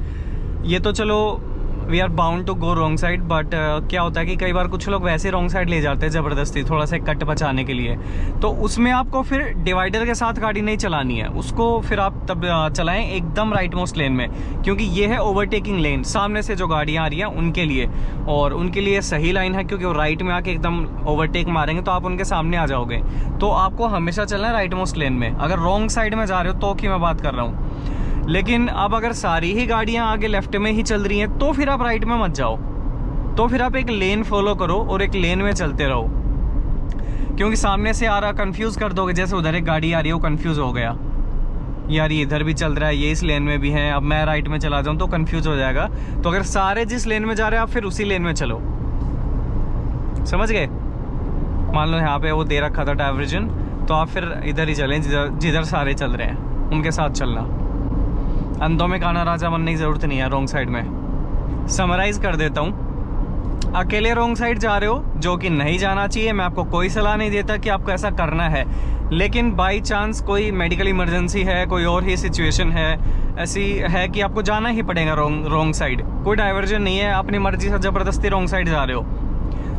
Speaker 1: ये तो चलो we are bound to go wrong side, but क्या होता है कि कई बार कुछ लोग वैसे रॉन्ग साइड ले जाते हैं ज़बरदस्ती, थोड़ा सा कट बचाने के लिए। तो उसमें आपको फिर डिवाइडर के साथ गाड़ी नहीं चलानी है, उसको फिर आप तब चलाएं एकदम राइट मोस्ट लेन में, क्योंकि ये है ओवरटेकिंग लेन। सामने से जो गाड़ियाँ आ रही हैं उनके लिए, और उनके लिए सही लाइन है, क्योंकि वो राइट में आके एकदम ओवरटेक मारेंगे तो आप उनके सामने आ जाओगे। तो आपको हमेशा चलना है राइट मोस्ट लेन में, अगर रॉन्ग साइड में जा रहे हो तो की मैं बात कर रहा हूँ। लेकिन अब अगर सारी ही गाड़ियां आगे लेफ्ट में ही चल रही हैं तो फिर आप राइट में मत जाओ, तो फिर आप एक लेन फॉलो करो और एक लेन में चलते रहो, क्योंकि सामने से आ रहा कंफ्यूज कर दोगे। जैसे उधर एक गाड़ी आ रही है, वो कंफ्यूज हो गया, यार ये इधर भी चल रहा है, ये इस लेन में भी है, अब मैं राइट में चला जाऊं तो कंफ्यूज हो जाएगा। तो अगर सारे जिस लेन में जा रहे हैं आप फिर उसी लेन में चलो। समझ गए? मान लो यहाँ पे वो दे रखा था डाइवर्जन, तो आप फिर इधर ही चलें जिधर सारे चल रहे हैं, उनके साथ चलना। अंधों में काना राजा बनने की ज़रूरत नहीं है रॉन्ग साइड में। समराइज कर देता हूँ, अकेले रॉन्ग साइड जा रहे हो, जो कि नहीं जाना चाहिए। मैं आपको कोई सलाह नहीं देता कि आपको ऐसा करना है, लेकिन बाई चांस कोई मेडिकल इमरजेंसी है, कोई और ही सिचुएशन है, ऐसी है कि आपको जाना ही पड़ेगा रॉन्ग साइड, कोई डाइवर्जन नहीं है, अपनी मर्जी से ज़बरदस्ती रॉन्ग साइड जा रहे हो,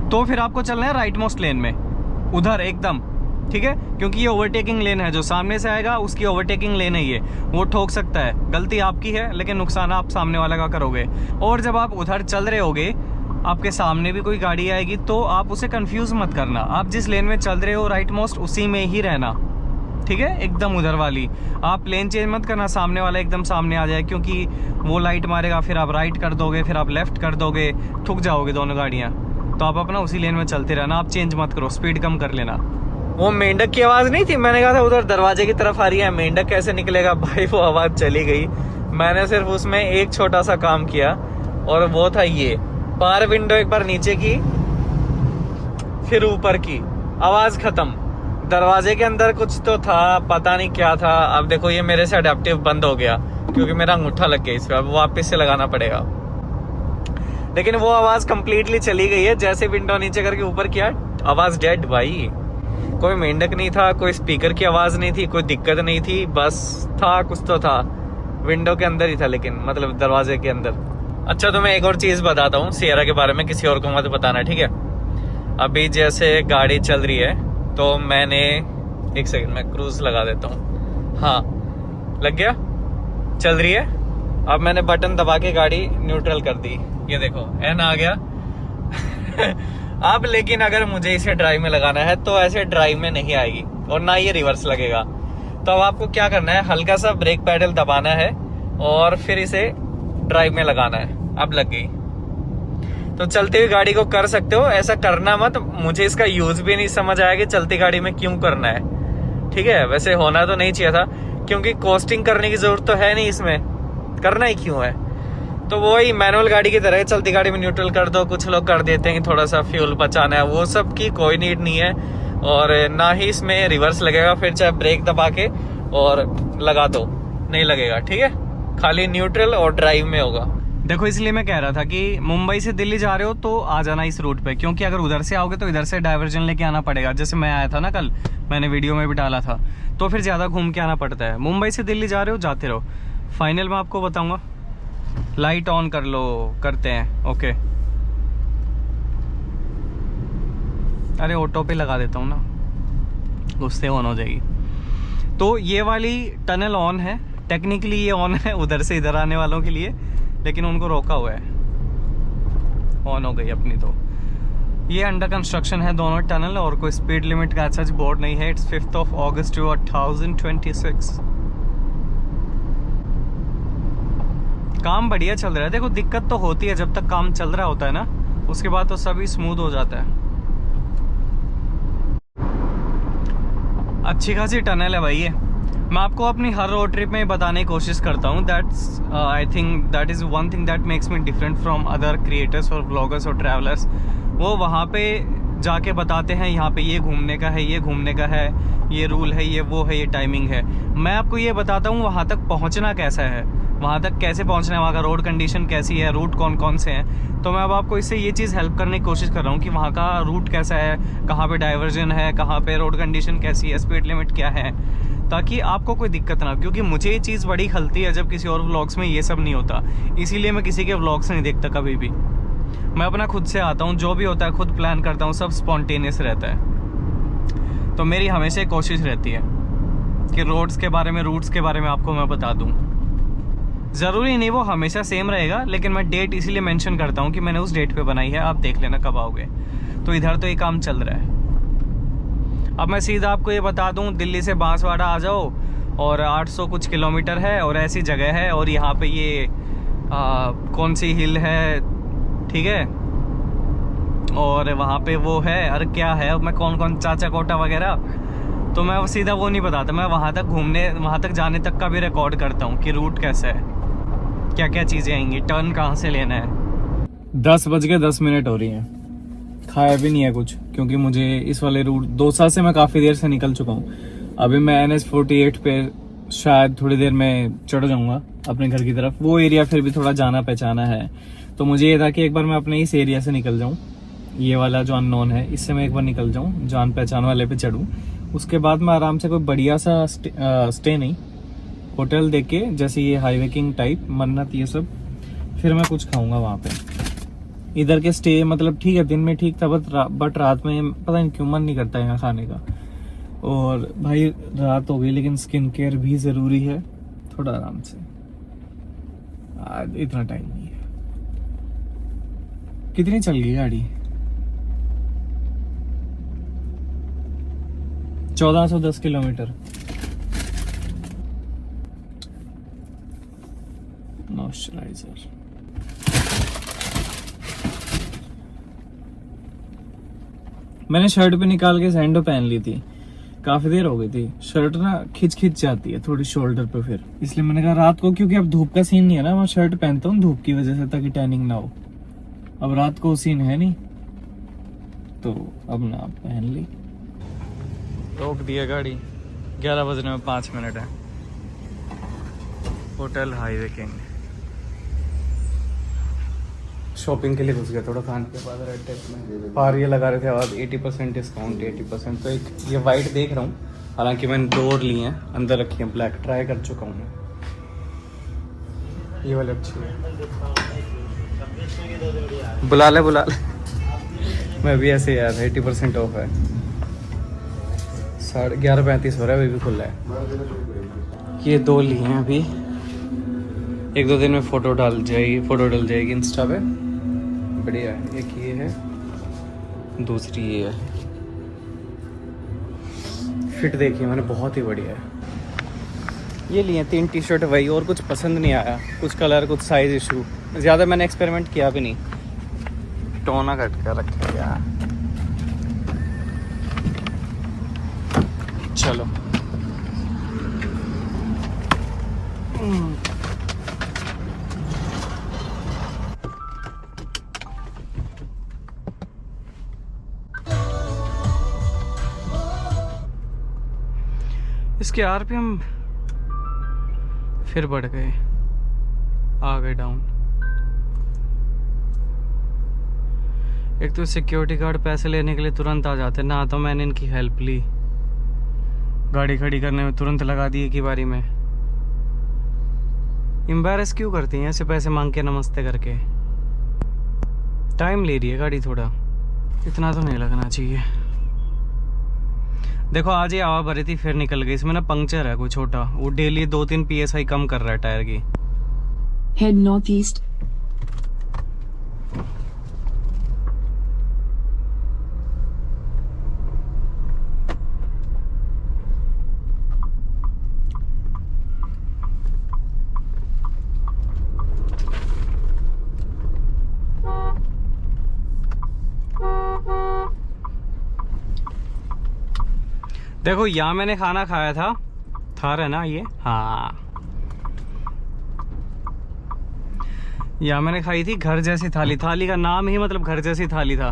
Speaker 1: तो फिर आपको चलना है राइट मोस्ट लेन में, उधर एकदम, ठीक है। क्योंकि ये ओवरटेकिंग लेन है, जो सामने से आएगा उसकी ओवरटेकिंग लेन है ये, वो ठोक सकता है। गलती आपकी है, लेकिन नुकसान आप सामने वाले का करोगे। और जब आप उधर चल रहे होगे, आपके सामने भी कोई गाड़ी आएगी तो आप उसे कंफ्यूज मत करना। आप जिस लेन में चल रहे हो राइट मोस्ट, उसी में ही रहना, ठीक है, एकदम उधर वाली। आप लेन चेंज मत करना, सामने वाला एकदम सामने आ जाए, क्योंकि वो लाइट मारेगा, फिर आप राइट कर दोगे, फिर आप लेफ्ट कर दोगे, ठुक जाओगे दोनों गाड़ियाँ। तो आप अपना उसी लेन में चलते रहना, आप चेंज मत करो, स्पीड कम कर लेना। वो मेंढक की आवाज़ नहीं थी, मैंने कहा था उधर दरवाजे की तरफ आ रही है, मेंढक कैसे निकलेगा भाई, वो आवाज़ चली गई। मैंने सिर्फ उसमें एक छोटा सा काम किया, और वो था ये, पार विंडो एक बार नीचे की फिर ऊपर की, आवाज़ ख़त्म। दरवाजे के अंदर कुछ तो था, पता नहीं क्या था। अब देखो ये मेरे से अडेप्टिव बंद हो गया, क्योंकि मेरा अंगूठा लग गया इस पर, अब वापस से लगाना पड़ेगा। लेकिन वो आवाज़ कंप्लीटली चली गई है। जैसे विंडो नीचे करके ऊपर किया, आवाज़ डेड भाई। कोई मेंढक नहीं था, कोई स्पीकर की आवाज़ नहीं थी, कोई दिक्कत नहीं थी, बस था कुछ तो था, विंडो के अंदर ही था, लेकिन मतलब दरवाजे के अंदर। अच्छा, तो मैं एक और चीज़ बताता हूँ सियरा के बारे में, किसी और को मत बताना, ठीक है। अभी जैसे गाड़ी चल रही है तो मैंने, एक सेकंड मैं क्रूज लगा देता हूँ। हाँ लग गया, चल रही है। अब मैंने बटन दबा के गाड़ी न्यूट्रल कर दी, ये देखो एन आ गया। अब लेकिन अगर मुझे इसे ड्राइव में लगाना है तो ऐसे ड्राइव में नहीं आएगी और ना ये रिवर्स लगेगा। तो अब आपको क्या करना है, हल्का सा ब्रेक पैडल दबाना है और फिर इसे ड्राइव में लगाना है। अब लग गई। तो चलती हुई गाड़ी को कर सकते हो, ऐसा करना मत। मुझे इसका यूज भी नहीं समझ आया कि चलती गाड़ी में क्यों करना है। ठीक है, वैसे होना तो नहीं चाहिए था क्योंकि कोस्टिंग करने की जरूरत तो है नहीं, इसमें करना ही क्यों है। तो वही मैनुअल गाड़ी की तरह चलती गाड़ी में न्यूट्रल कर दो। कुछ लोग कर देते हैं कि थोड़ा सा फ्यूल बचाना है, वो सब की कोई नीड नहीं है। और ना ही इसमें रिवर्स लगेगा, फिर चाहे ब्रेक दबा के और लगा दो नहीं लगेगा। ठीक है, खाली न्यूट्रल और ड्राइव में होगा। देखो इसलिए मैं कह रहा था कि मुंबई से दिल्ली जा रहे हो तो आ जाना इस रूट पे, क्योंकि अगर उधर से आओगे तो इधर से डाइवर्जन लेके आना पड़ेगा। जैसे मैं आया था ना कल, मैंने वीडियो में भी डाला था, तो फिर ज़्यादा घूम के आना पड़ता है। मुंबई से दिल्ली जा रहे हो जाते रहो। फाइनल में आपको बताऊंगा। लाइट ऑन कर लो, करते हैं। ओके, अरे ऑटो पे लगा देता हूँ ना, उससे ऑन हो जाएगी। तो ये वाली टनल ऑन है, टेक्निकली ये ऑन है उधर से इधर आने वालों के लिए, लेकिन उनको रोका हुआ है। ऑन हो गई अपनी। तो ये अंडर कंस्ट्रक्शन है दोनों टनल, और कोई स्पीड लिमिट का सच बोर्ड नहीं है। It's 5th of August 2026। काम बढ़िया चल रहा है। देखो दिक्कत तो होती है जब तक काम चल रहा होता है ना, उसके बाद तो सभी स्मूथ हो जाता है। अच्छी खासी टनल है भाई ये। मैं आपको अपनी हर रोड ट्रिप में बताने की कोशिश करता हूँ। That's I think that is one thing that makes me different from other creators और ब्लॉगर्स और ट्रैवलर्स। वो वहाँ पे जाके बताते हैं यहाँ पे ये घूमने का है, ये घूमने का है, ये रूल है, ये वो है, ये टाइमिंग है। मैं आपको ये बताता हूँ वहाँ तक पहुँचना कैसा है, वहाँ तक कैसे पहुँचना है, वहाँ का रोड कंडीशन कैसी है, रूट कौन कौन से हैं। तो मैं अब आपको इससे ये चीज़ हेल्प करने की कोशिश कर रहा हूँ कि वहाँ का रूट कैसा है, कहाँ पे डाइवर्जन है, कहाँ पे रोड कंडीशन कैसी है, स्पीड लिमिट क्या है, ताकि आपको कोई दिक्कत ना हो। क्योंकि मुझे ये चीज़ बड़ी खलती है जब किसी और व्लॉग्स में ये सब नहीं होता, इसीलिए मैं किसी के व्लॉग्स नहीं देखता कभी भी। मैं अपना खुद से आता हूँ, जो भी होता है खुद प्लान करता हूँ, सब स्पॉन्टेनियस रहता है। तो मेरी हमेशा कोशिश रहती है कि रोड्स के बारे में, रूट्स के बारे में आपको मैं बता दूँ। ज़रूरी नहीं वो हमेशा सेम रहेगा, लेकिन मैं डेट इसीलिए मेंशन करता हूँ कि मैंने उस डेट पे बनाई है, आप देख लेना कब आओगे। तो इधर तो ये काम चल रहा है। अब मैं सीधा आपको ये बता दूँ, दिल्ली से बांसवाड़ा आ जाओ और 800 कुछ किलोमीटर है और ऐसी जगह है, और यहाँ पे ये कौन सी हिल है, ठीक है, और वहाँ पे वो है, अरे क्या है, मैं कौन कौन चाचा कोटा वगैरह, तो मैं सीधा वो नहीं बताता। मैं वहाँ तक घूमने, वहाँ तक जाने तक का भी रिकॉर्ड करता हूँ कि रूट कैसा है, क्या क्या चीज़ें आएंगी, टर्न कहाँ से लेना है। 10:10 हो रही हैं, खाया भी नहीं है कुछ, क्योंकि मुझे इस वाले रूट दौसा से मैं काफ़ी देर से निकल चुका हूँ। अभी मैं NH-48 पे शायद थोड़ी देर में चढ़ जाऊँगा अपने घर की तरफ। वो एरिया फिर भी थोड़ा जाना पहचाना है, तो मुझे ये था कि एक बार मैं अपने इस एरिया से निकल जाऊँ, ये वाला जो अननोन है इससे मैं एक बार निकल जाऊँ, जान पहचान वाले पे चढ़ूँ। उसके बाद मैं आराम से कोई बढ़िया सा स्टे नहीं, होटल देख के, जैसे ये हाईवे किंग टाइप, मन्नत, ये सब, फिर मैं कुछ खाऊंगा वहाँ पे। इधर के स्टे मतलब ठीक है, दिन में ठीक था, बट रात में पता नहीं क्यों मन नहीं करता यहाँ खाने का। और भाई रात हो गई, लेकिन स्किन केयर भी ज़रूरी है, थोड़ा आराम से, इतना टाइम नहीं है। कितनी चल गई गाड़ी? 1410 किलोमीटर। मॉइस्चराइजर, मैंने शर्ट पे निकाल के सैंडो पहन ली थी, काफी देर हो गई थी। शर्ट ना खिंच जाती है थोड़ी शोल्डर पे, फिर इसलिए मैंने कहा रात को, क्योंकि अब धूप का सीन नहीं है ना, मैं शर्ट पहनता हूँ धूप की वजह से, ताकि टैनिंग ना हो। अब रात को सीन है नहीं, तो अब ना पहन ली। रोक दिया गाड़ी, 11 बजने में 5 मिनट है। Hotel highway king. शॉपिंग के लिए घुस गया थोड़ा, खाने के बाद रेड टेप में पार ये लगा रहे थे आवाज 80% डिस्काउंट, 80%। तो एक ये वाइट देख रहा हूँ, हालांकि मैंने 2 और ली हैं, अंदर रखी हैं, ब्लैक ट्राई कर चुका हूँ मैं। ये वाले अच्छी है, बुला ले मैं भी ऐसे यार 80% ऑफ है, 11:35 हो रहा है, अभी भी खुला है। ये 2 लिए हैं अभी, 1-2 दिन में फ़ोटो डल जाएगी इंस्टा पे, बढ़िया है। एक ये है, दूसरी ये है। फिट देखिए मैंने, बहुत ही बढ़िया है। ये लिए 3 टी-शर्ट वही, और कुछ पसंद नहीं आया, कुछ कलर कुछ साइज़ इशू, ज़्यादा मैंने एक्सपेरिमेंट किया भी नहीं, टोना कट कर रखा यार। चलो इसके आरपीएम फिर बढ़ गए, आ गए डाउन। एक तो सिक्योरिटी गार्ड पैसे लेने के लिए तुरंत आ जाते, ना तो मैंने इनकी हेल्प ली, गाड़ी खड़ी करने में तुरंत लगा दी एक ही बारी में। एम्बैरेस क्यों करती हैं ऐसे पैसे मांग के नमस्ते करके? टाइम ले रही है गाड़ी थोड़ा, इतना तो नहीं लगना चाहिए। देखो आज ये हवा भरी थी फिर निकल गई, इसमें ना पंक्चर है कोई छोटा, वो डेली 2-3 PSI कम कर रहा है टायर की।
Speaker 3: Head northeast.
Speaker 1: देखो यहाँ मैंने खाना खाया था, थार है ना ये, हाँ यहाँ मैंने खाई थी घर जैसी थाली, थाली का नाम ही मतलब घर जैसी थाली था।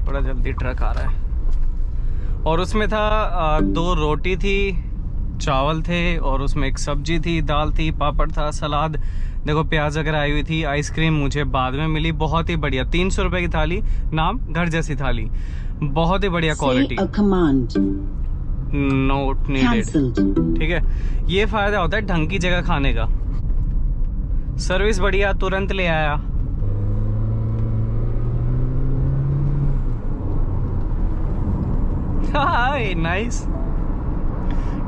Speaker 1: थोड़ा जल्दी ट्रक आ रहा है। और उसमें था 2 रोटी थी, चावल थे, और उसमें एक सब्जी थी, दाल थी, पापड़ था, सलाद, देखो प्याज वगैरह आई हुई थी, आइसक्रीम मुझे बाद में मिली, बहुत ही बढ़िया। 300 रुपए की थाली, नाम घर जैसी थाली, बहुत ही बढ़िया क्वालिटी। नोट नीडेड, ठीक है। ये फायदा होता है ढंग की जगह खाने का, सर्विस बढ़िया, तुरंत ले आया। नाइस,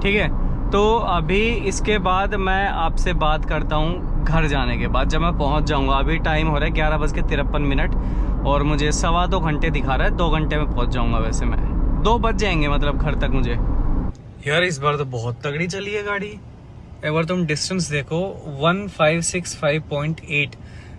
Speaker 1: ठीक है। तो अभी इसके बाद मैं आपसे बात करता हूँ घर जाने के बाद, जब मैं पहुँच जाऊँगा। अभी टाइम हो रहा है 11:53 और मुझे 2.25 घंटे दिखा रहा है, 2 घंटे में पहुँच जाऊँगा। वैसे मैं 2 बज जाएंगे मतलब घर तक मुझे। यार इस बार तो बहुत तगड़ी चली है गाड़ी। एक बार तुम डिस्टेंस देखो, 1565.8।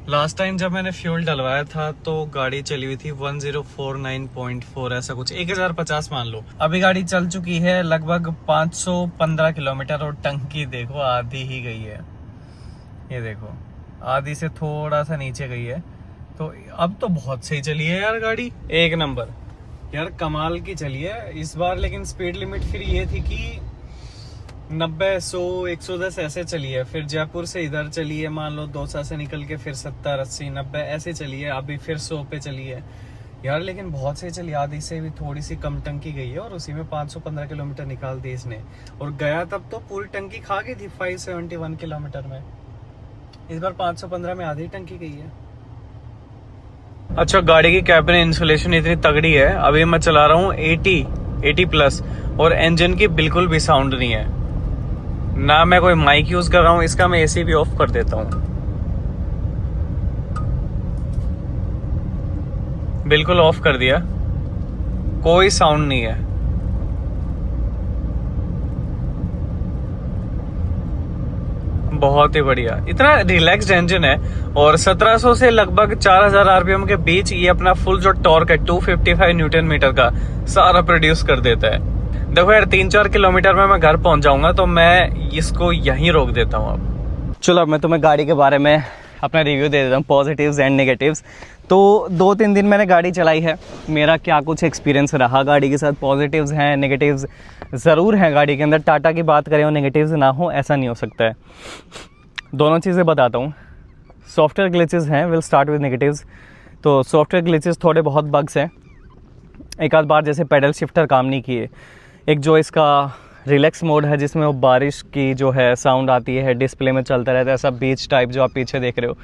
Speaker 1: लास्ट टाइम जब मैंने फ्यूल डलवाया था तो गाड़ी चली हुई थी 1049.4, ऐसा कुछ 1050 मान लो। अभी गाड़ी चल चुकी है लगभग 515 किलोमीटर और टंकी देखो आधी ही गई है। ये देखो आधी से थोड़ा सा नीचे गई है, तो अब तो बहुत सही चली है यार गाड़ी, एक नंबर यार, कमाल की चली है इस बार। लेकिन स्पीड लिमिट फिर ये थी कि 90, 100, 110 ऐसे चली है। फिर जयपुर से इधर चली है, मान लो दौसा से निकल के फिर 70, 80, 90 ऐसे चली है। अभी फिर 100 पे चली है यार, लेकिन बहुत सही चली। आधी से भी थोड़ी सी कम टंकी गई है और उसी में 515 किलोमीटर निकाल दी इसने। और गया तब तो पूरी टंकी खा गई थी 571 किलोमीटर में, इस बार 515 में आधी टंकी गई है। अच्छा, गाड़ी की कैबिन इंसुलेशन इतनी तगड़ी है, अभी मैं चला रहा हूँ 80 प्लस और इंजन की बिल्कुल भी साउंड नहीं है, ना मैं कोई माइक यूज कर रहा हूँ इसका। मैं एसी भी ऑफ कर देता हूँ, बिल्कुल ऑफ कर दिया, कोई साउंड नहीं है। बहुत ही बढ़िया, इतना रिलैक्स्ड इंजन है। और 1700 से लगभग 4000 आरपीएम के बीच ये अपना फुल जो टॉर्क है 255 न्यूटन मीटर का सारा प्रोड्यूस कर देता है। देखो यार 3-4 किलोमीटर में मैं घर पहुंच जाऊंगा, तो मैं इसको यहीं रोक देता हूं अब। चलो अब मैं तुम्हें गाड़ी के बारे में अपना रिव्यू दे देता हूँ, पॉजिटिव्स एंड नेगेटिव्स। तो 2-3 दिन मैंने गाड़ी चलाई है, मेरा क्या कुछ एक्सपीरियंस रहा गाड़ी के साथ। पॉजिटिव्स हैं, नेगेटिव्स ज़रूर हैं गाड़ी के अंदर। टाटा की बात करें और नेगेटिव्स ना हो ऐसा नहीं हो सकता है, दोनों चीज़ें बताता हूँ। सॉफ्टवेयर ग्लिचेस हैं, विल स्टार्ट विद नेगेटिव्स। तो सॉफ्टवेयर ग्लिचेस थोड़े बहुत बग्स हैं, एक आध बार जैसे पेडल शिफ्टर काम नहीं किए। एक जो इसका रिलैक्स मोड है जिसमें वो बारिश की जो है साउंड आती है, डिस्प्ले में चलता रहता है ऐसा बीच टाइप जो आप पीछे देख रहे हो।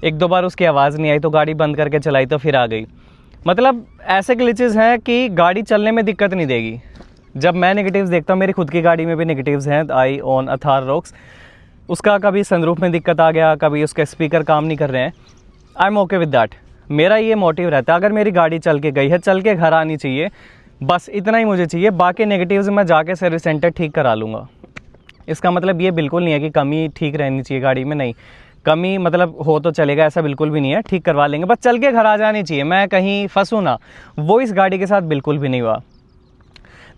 Speaker 1: 1-2 बार उसकी आवाज़ नहीं आई तो गाड़ी बंद करके चलाई तो फिर आ गई। मतलब ऐसे ग्लिचेस हैं कि गाड़ी चलने में दिक्कत नहीं देगी। जब मैं नेगेटिव्स देखता हूँ, मेरी खुद की गाड़ी में भी नेगेटिव्स हैं, आई ओन अथार रॉक्स, उसका कभी सनरूफ में दिक्कत आ गया, कभी उसके स्पीकर काम नहीं कर रहे हैं, I am okay with that. मेरा ये मोटिव रहता है, अगर मेरी गाड़ी चल के गई है, चल के घर आनी चाहिए, बस इतना ही मुझे चाहिए। बाकी नेगेटिव्स मैं जाके सर्विस सेंटर ठीक करा लूँगा। इसका मतलब ये बिल्कुल नहीं है कि कमी ठीक रहनी चाहिए गाड़ी में, नहीं, कमी मतलब हो तो चलेगा, ऐसा बिल्कुल भी नहीं है, ठीक करवा लेंगे, बस चल के घर आ जानी चाहिए, मैं कहीं फंसूँ ना, वो इस गाड़ी के साथ बिल्कुल भी नहीं हुआ।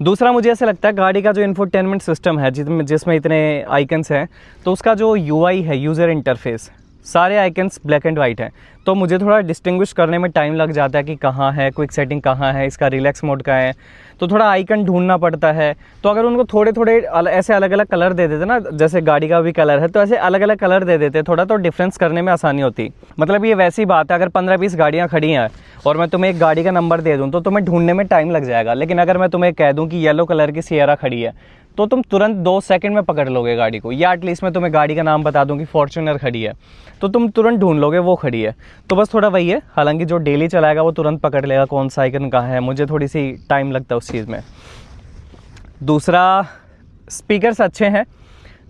Speaker 1: दूसरा, मुझे ऐसा लगता है गाड़ी का जो इंफोटेनमेंट सिस्टम है, जिसमें इतने आइकन्स हैं, तो उसका जो यूआई है, यूज़र इंटरफेस, सारे आइकन्स ब्लैक एंड वाइट हैं, तो मुझे थोड़ा डिस्टिंग्विश करने में टाइम लग जाता है कि कहाँ है क्विक सेटिंग, कहाँ है इसका रिलैक्स मोड का है, तो थोड़ा आइकन ढूंढना पड़ता है। तो अगर उनको थोड़े थोड़े ऐसे अलग अलग कलर दे देते ना, जैसे गाड़ी का भी कलर है, तो ऐसे अलग अलग कलर दे देते, थोड़ा तो डिफरेंस करने में आसानी होती। मतलब ये वैसी बात है, अगर 15-20 गाड़ियाँ खड़ी हैं और मैं तुम्हें एक गाड़ी का नंबर दे दूँ तो तुम्हें ढूंढने में टाइम लग जाएगा, लेकिन अगर मैं तुम्हें कह दूँ कि येलो कलर की सिएरा खड़ी है, तो तुम तुरंत 2 सेकंड में पकड़ लोगे गाड़ी को। या एटलीस्ट मैं तुम्हें गाड़ी का नाम बता दूं कि फॉर्च्यूनर खड़ी है, तो तुम तुरंत ढूंढ लोगे वो खड़ी है। तो बस थोड़ा वही है, हालांकि जो डेली चलाएगा वो तुरंत पकड़ लेगा कौन सा आइकन कहाँ है, मुझे थोड़ी सी टाइम लगता है उस चीज़ में। दूसरा, स्पीकर्स अच्छे हैं,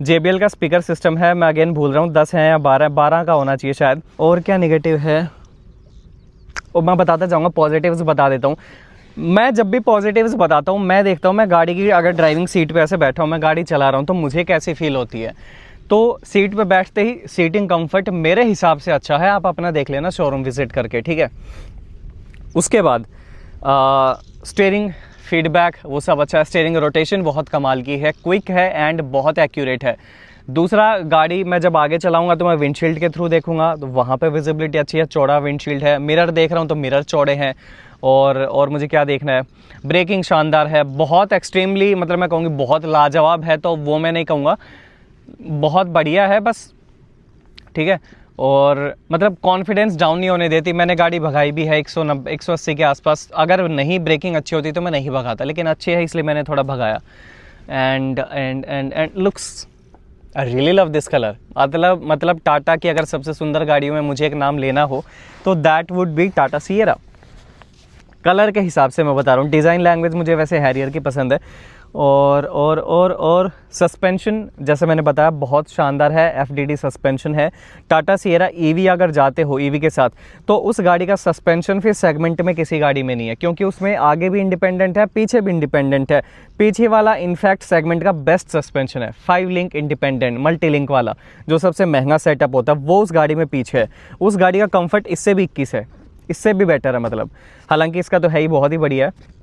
Speaker 1: JBL का स्पीकर सिस्टम है, मैं अगेन भूल रहा हूँ 10 है या 12 का होना चाहिए शायद। और क्या नेगेटिव है वो मैं बताता जाऊँगा, पॉजिटिव्स बता देता हूँ। मैं जब भी पॉजिटिव्स बताता हूँ, मैं देखता हूँ मैं गाड़ी की अगर ड्राइविंग सीट पे ऐसे बैठा हूँ, मैं गाड़ी चला रहा हूँ, तो मुझे कैसी फील होती है। तो सीट पे बैठते ही सीटिंग कंफर्ट मेरे हिसाब से अच्छा है, आप अपना देख लेना शोरूम विजिट करके, ठीक है। उसके बाद स्टीयरिंग फीडबैक वो सब अच्छा है, स्टीयरिंग रोटेशन बहुत कमाल की है, क्विक है एंड बहुत एक्यूरेट है। दूसरा, गाड़ी मैं जब आगे चलाऊंगा तो मैं विंडशील्ड के थ्रू देखूंगा, तो वहाँ पे विजिबिलिटी अच्छी है, चौड़ा विंडशील्ड है। मिरर देख रहा हूँ तो मिरर चौड़े हैं। और मुझे क्या देखना है, ब्रेकिंग शानदार है, बहुत एक्सट्रीमली, मतलब मैं कहूँगी बहुत लाजवाब है, तो वो मैं नहीं कहूँगा, बहुत बढ़िया है बस, ठीक है। और मतलब कॉन्फिडेंस डाउन नहीं होने देती। मैंने गाड़ी भगाई भी है 180 के आसपास, अगर नहीं ब्रेकिंग अच्छी होती तो मैं नहीं भगाता, लेकिन अच्छी है इसलिए मैंने थोड़ा भगाया। And looks, I really love this colour. मतलब टाटा की अगर सबसे सुंदर गाड़ियों में मुझे एक नाम लेना हो तो that would be Tata Sierra. Colour के हिसाब से मैं बता रहा हूँ, डिज़ाइन लैंग्वेज मुझे वैसे हैरियर की पसंद है। और सस्पेंशन जैसे मैंने बताया बहुत शानदार है, FDD सस्पेंशन है। टाटा सिएरा EV अगर जाते हो EV के साथ, तो उस गाड़ी का सस्पेंशन फिर सेगमेंट में किसी गाड़ी में नहीं है, क्योंकि उसमें आगे भी इंडिपेंडेंट है, पीछे भी इंडिपेंडेंट है। पीछे वाला इनफैक्ट सेगमेंट का बेस्ट सस्पेंशन है, 5 लिंक इंडिपेंडेंट मल्टी लिंक वाला, जो सबसे महंगा सेटअप होता है वो उस गाड़ी में पीछे है। उस गाड़ी का कंफर्ट इससे भी 21 है, इससे भी बेटर है मतलब। हालांकि इसका तो है ही बहुत ही बढ़िया है,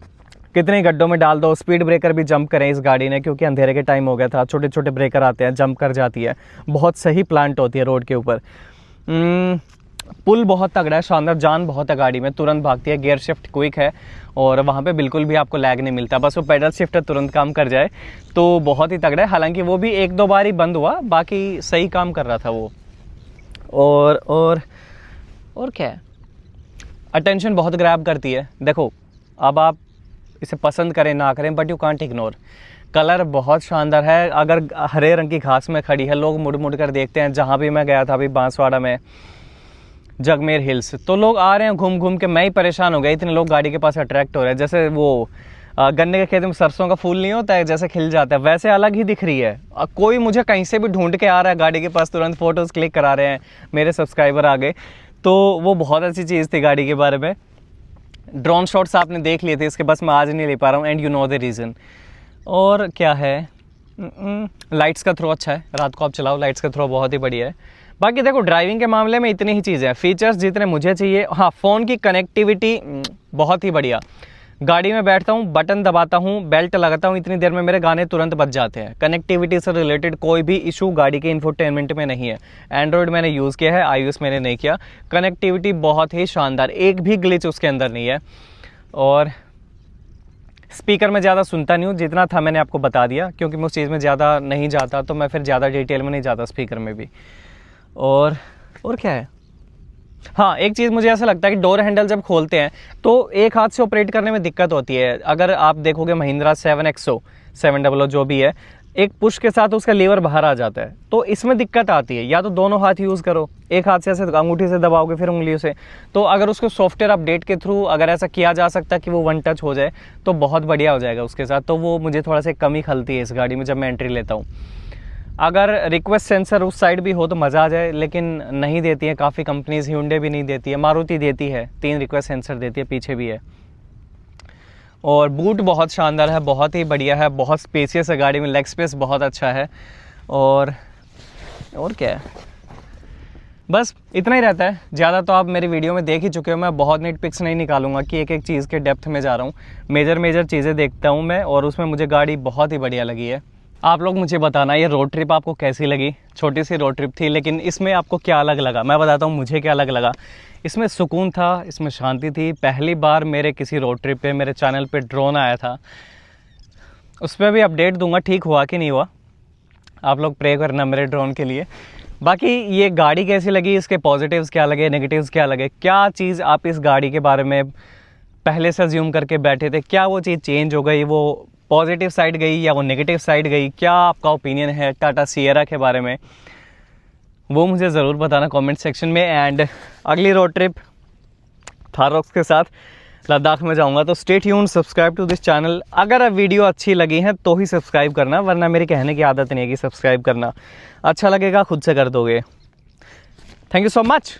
Speaker 1: कितने गड्ढों में डाल दो, स्पीड ब्रेकर भी जंप करें इस गाड़ी ने, क्योंकि अंधेरे के टाइम हो गया था, छोटे छोटे ब्रेकर आते हैं, जंप कर जाती है, बहुत सही प्लांट होती है रोड के ऊपर। पुल बहुत तगड़ा है, शानदार, जान बहुत है गाड़ी में, तुरंत भागती है, गियर शिफ्ट क्विक है और वहाँ पे बिल्कुल भी आपको लैग नहीं मिलता, बस वो पेडल शिफ्टर तुरंत काम कर जाए तो बहुत ही तगड़ा है। हालांकि वो भी 1-2 बार ही बंद हुआ, बाकी सही काम कर रहा था वो। और क्या है, अटेंशन बहुत ग्रैब करती है। देखो अब आप इसे पसंद करें ना करें, but you can't ignore, colour बहुत शानदार है। अगर हरे रंग की घास में खड़ी है, लोग मुड़ मुड़ कर देखते हैं। जहाँ भी मैं गया था अभी बांसवाड़ा में, जगमेर हिल्स, तो लोग आ रहे हैं घूम घूम के, मैं ही परेशान हो गया, इतने लोग गाड़ी के पास अट्रैक्ट हो रहे हैं। जैसे वो गन्ने के खेत में सरसों का फूल नहीं होता है, जैसे खिल जाता है, वैसे अलग ही दिख रही है। कोई मुझे कहीं से भी ढूंढ के आ रहा है गाड़ी के पास, तुरंत फोटोज़ क्लिक करा रहे हैं, मेरे सब्सक्राइबर आ गए, तो वो बहुत अच्छी चीज़ थी गाड़ी के बारे में। ड्रोन शॉट्स आपने देख लिए थे इसके, बस मैं आज नहीं ले पा रहा हूँ, and you know the reason. और क्या है, लाइट्स का थ्रो अच्छा है, रात को आप चलाओ लाइट्स का थ्रो बहुत ही बढ़िया है। बाकी देखो ड्राइविंग के मामले में इतनी ही चीज़ें हैं, फीचर्स जितने मुझे चाहिए। हाँ, फ़ोन की कनेक्टिविटी बहुत ही बढ़िया, गाड़ी में बैठता हूँ, बटन दबाता हूँ, बेल्ट लगाता हूँ, इतनी देर में मेरे गाने तुरंत बज जाते हैं। कनेक्टिविटी से रिलेटेड कोई भी इशू गाड़ी के इंफोटेनमेंट में नहीं है। एंड्रॉयड मैंने यूज़ किया है, iOS मैंने नहीं किया। कनेक्टिविटी बहुत ही शानदार, एक भी ग्लिच उसके अंदर नहीं है। और स्पीकर में ज़्यादा सुनता नहीं हूँ, जितना था मैंने आपको बता दिया, क्योंकि मैं उस चीज़ में ज़्यादा नहीं जाता, तो मैं फिर ज़्यादा डिटेल में नहीं जाता स्पीकर में भी। और क्या है, हाँ, एक चीज़ मुझे ऐसा लगता है कि डोर हैंडल जब खोलते हैं तो एक हाथ से ऑपरेट करने में दिक्कत होती है। अगर आप देखोगे महिंद्रा 7XO 700 जो भी है, एक पुश के साथ उसका लीवर बाहर आ जाता है, तो इसमें दिक्कत आती है। या तो दोनों हाथ यूज़ करो, एक हाथ से ऐसे अंगूठी से दबाओगे फिर उंगलियों से, तो अगर उसको सॉफ्टवेयर अपडेट के थ्रू अगर ऐसा किया जा सकता है कि वो वन टच हो जाए तो बहुत बढ़िया हो जाएगा उसके साथ। तो वो मुझे थोड़ा सा कमी खलती है इस गाड़ी में जब मैं एंट्री लेता हूँ। अगर रिक्वेस्ट सेंसर उस साइड भी हो तो मज़ा आ जाए, लेकिन नहीं देती है काफ़ी कंपनीज़। Hyundai भी नहीं देती है, मारुति देती है, 3 रिक्वेस्ट सेंसर देती है, पीछे भी है। और बूट बहुत शानदार है, बहुत ही बढ़िया है, बहुत स्पेसियस है गाड़ी में, लेग स्पेस बहुत अच्छा है। और क्या है, बस इतना ही रहता है। ज़्यादा तो आप मेरी वीडियो में देख ही चुके हो, मैं बहुत नीट पिक्स नहीं निकालूंगा कि एक एक चीज़ के डेप्थ में जा रहा हूँ। मेजर चीज़ें देखता हूँ मैं, और उसमें मुझे गाड़ी बहुत ही बढ़िया लगी है। आप लोग मुझे बताना ये रोड ट्रिप आपको कैसी लगी। छोटी सी रोड ट्रिप थी, लेकिन इसमें आपको क्या अलग लगा, मैं बताता हूँ मुझे क्या अलग लगा। इसमें सुकून था, इसमें शांति थी। पहली बार मेरे किसी रोड ट्रिप पे मेरे चैनल पे ड्रोन आया था, उस पर भी अपडेट दूंगा ठीक हुआ कि नहीं हुआ। आप लोग प्रे करना मेरे ड्रोन के लिए। बाकी ये गाड़ी कैसी लगी, इसके पॉजिटिव्स क्या लगे, नेगेटिव्स क्या लगे, क्या चीज़ आप इस गाड़ी के बारे में पहले से अज्यूम करके बैठे थे, क्या वो चीज़ चेंज हो गई, वो पॉजिटिव साइड गई या वो नेगेटिव साइड गई, क्या आपका ओपिनियन है टाटा सिएरा के बारे में, वो मुझे ज़रूर बताना कमेंट सेक्शन में। एंड अगली रोड ट्रिप थार रॉक्स के साथ लद्दाख में जाऊंगा, तो stay tuned, subscribe to this channel. अगर वीडियो अच्छी लगी है तो ही सब्सक्राइब करना, वरना मेरी कहने की आदत नहीं है कि सब्सक्राइब करना। अच्छा लगेगा खुद से कर दोगे। Thank you so much.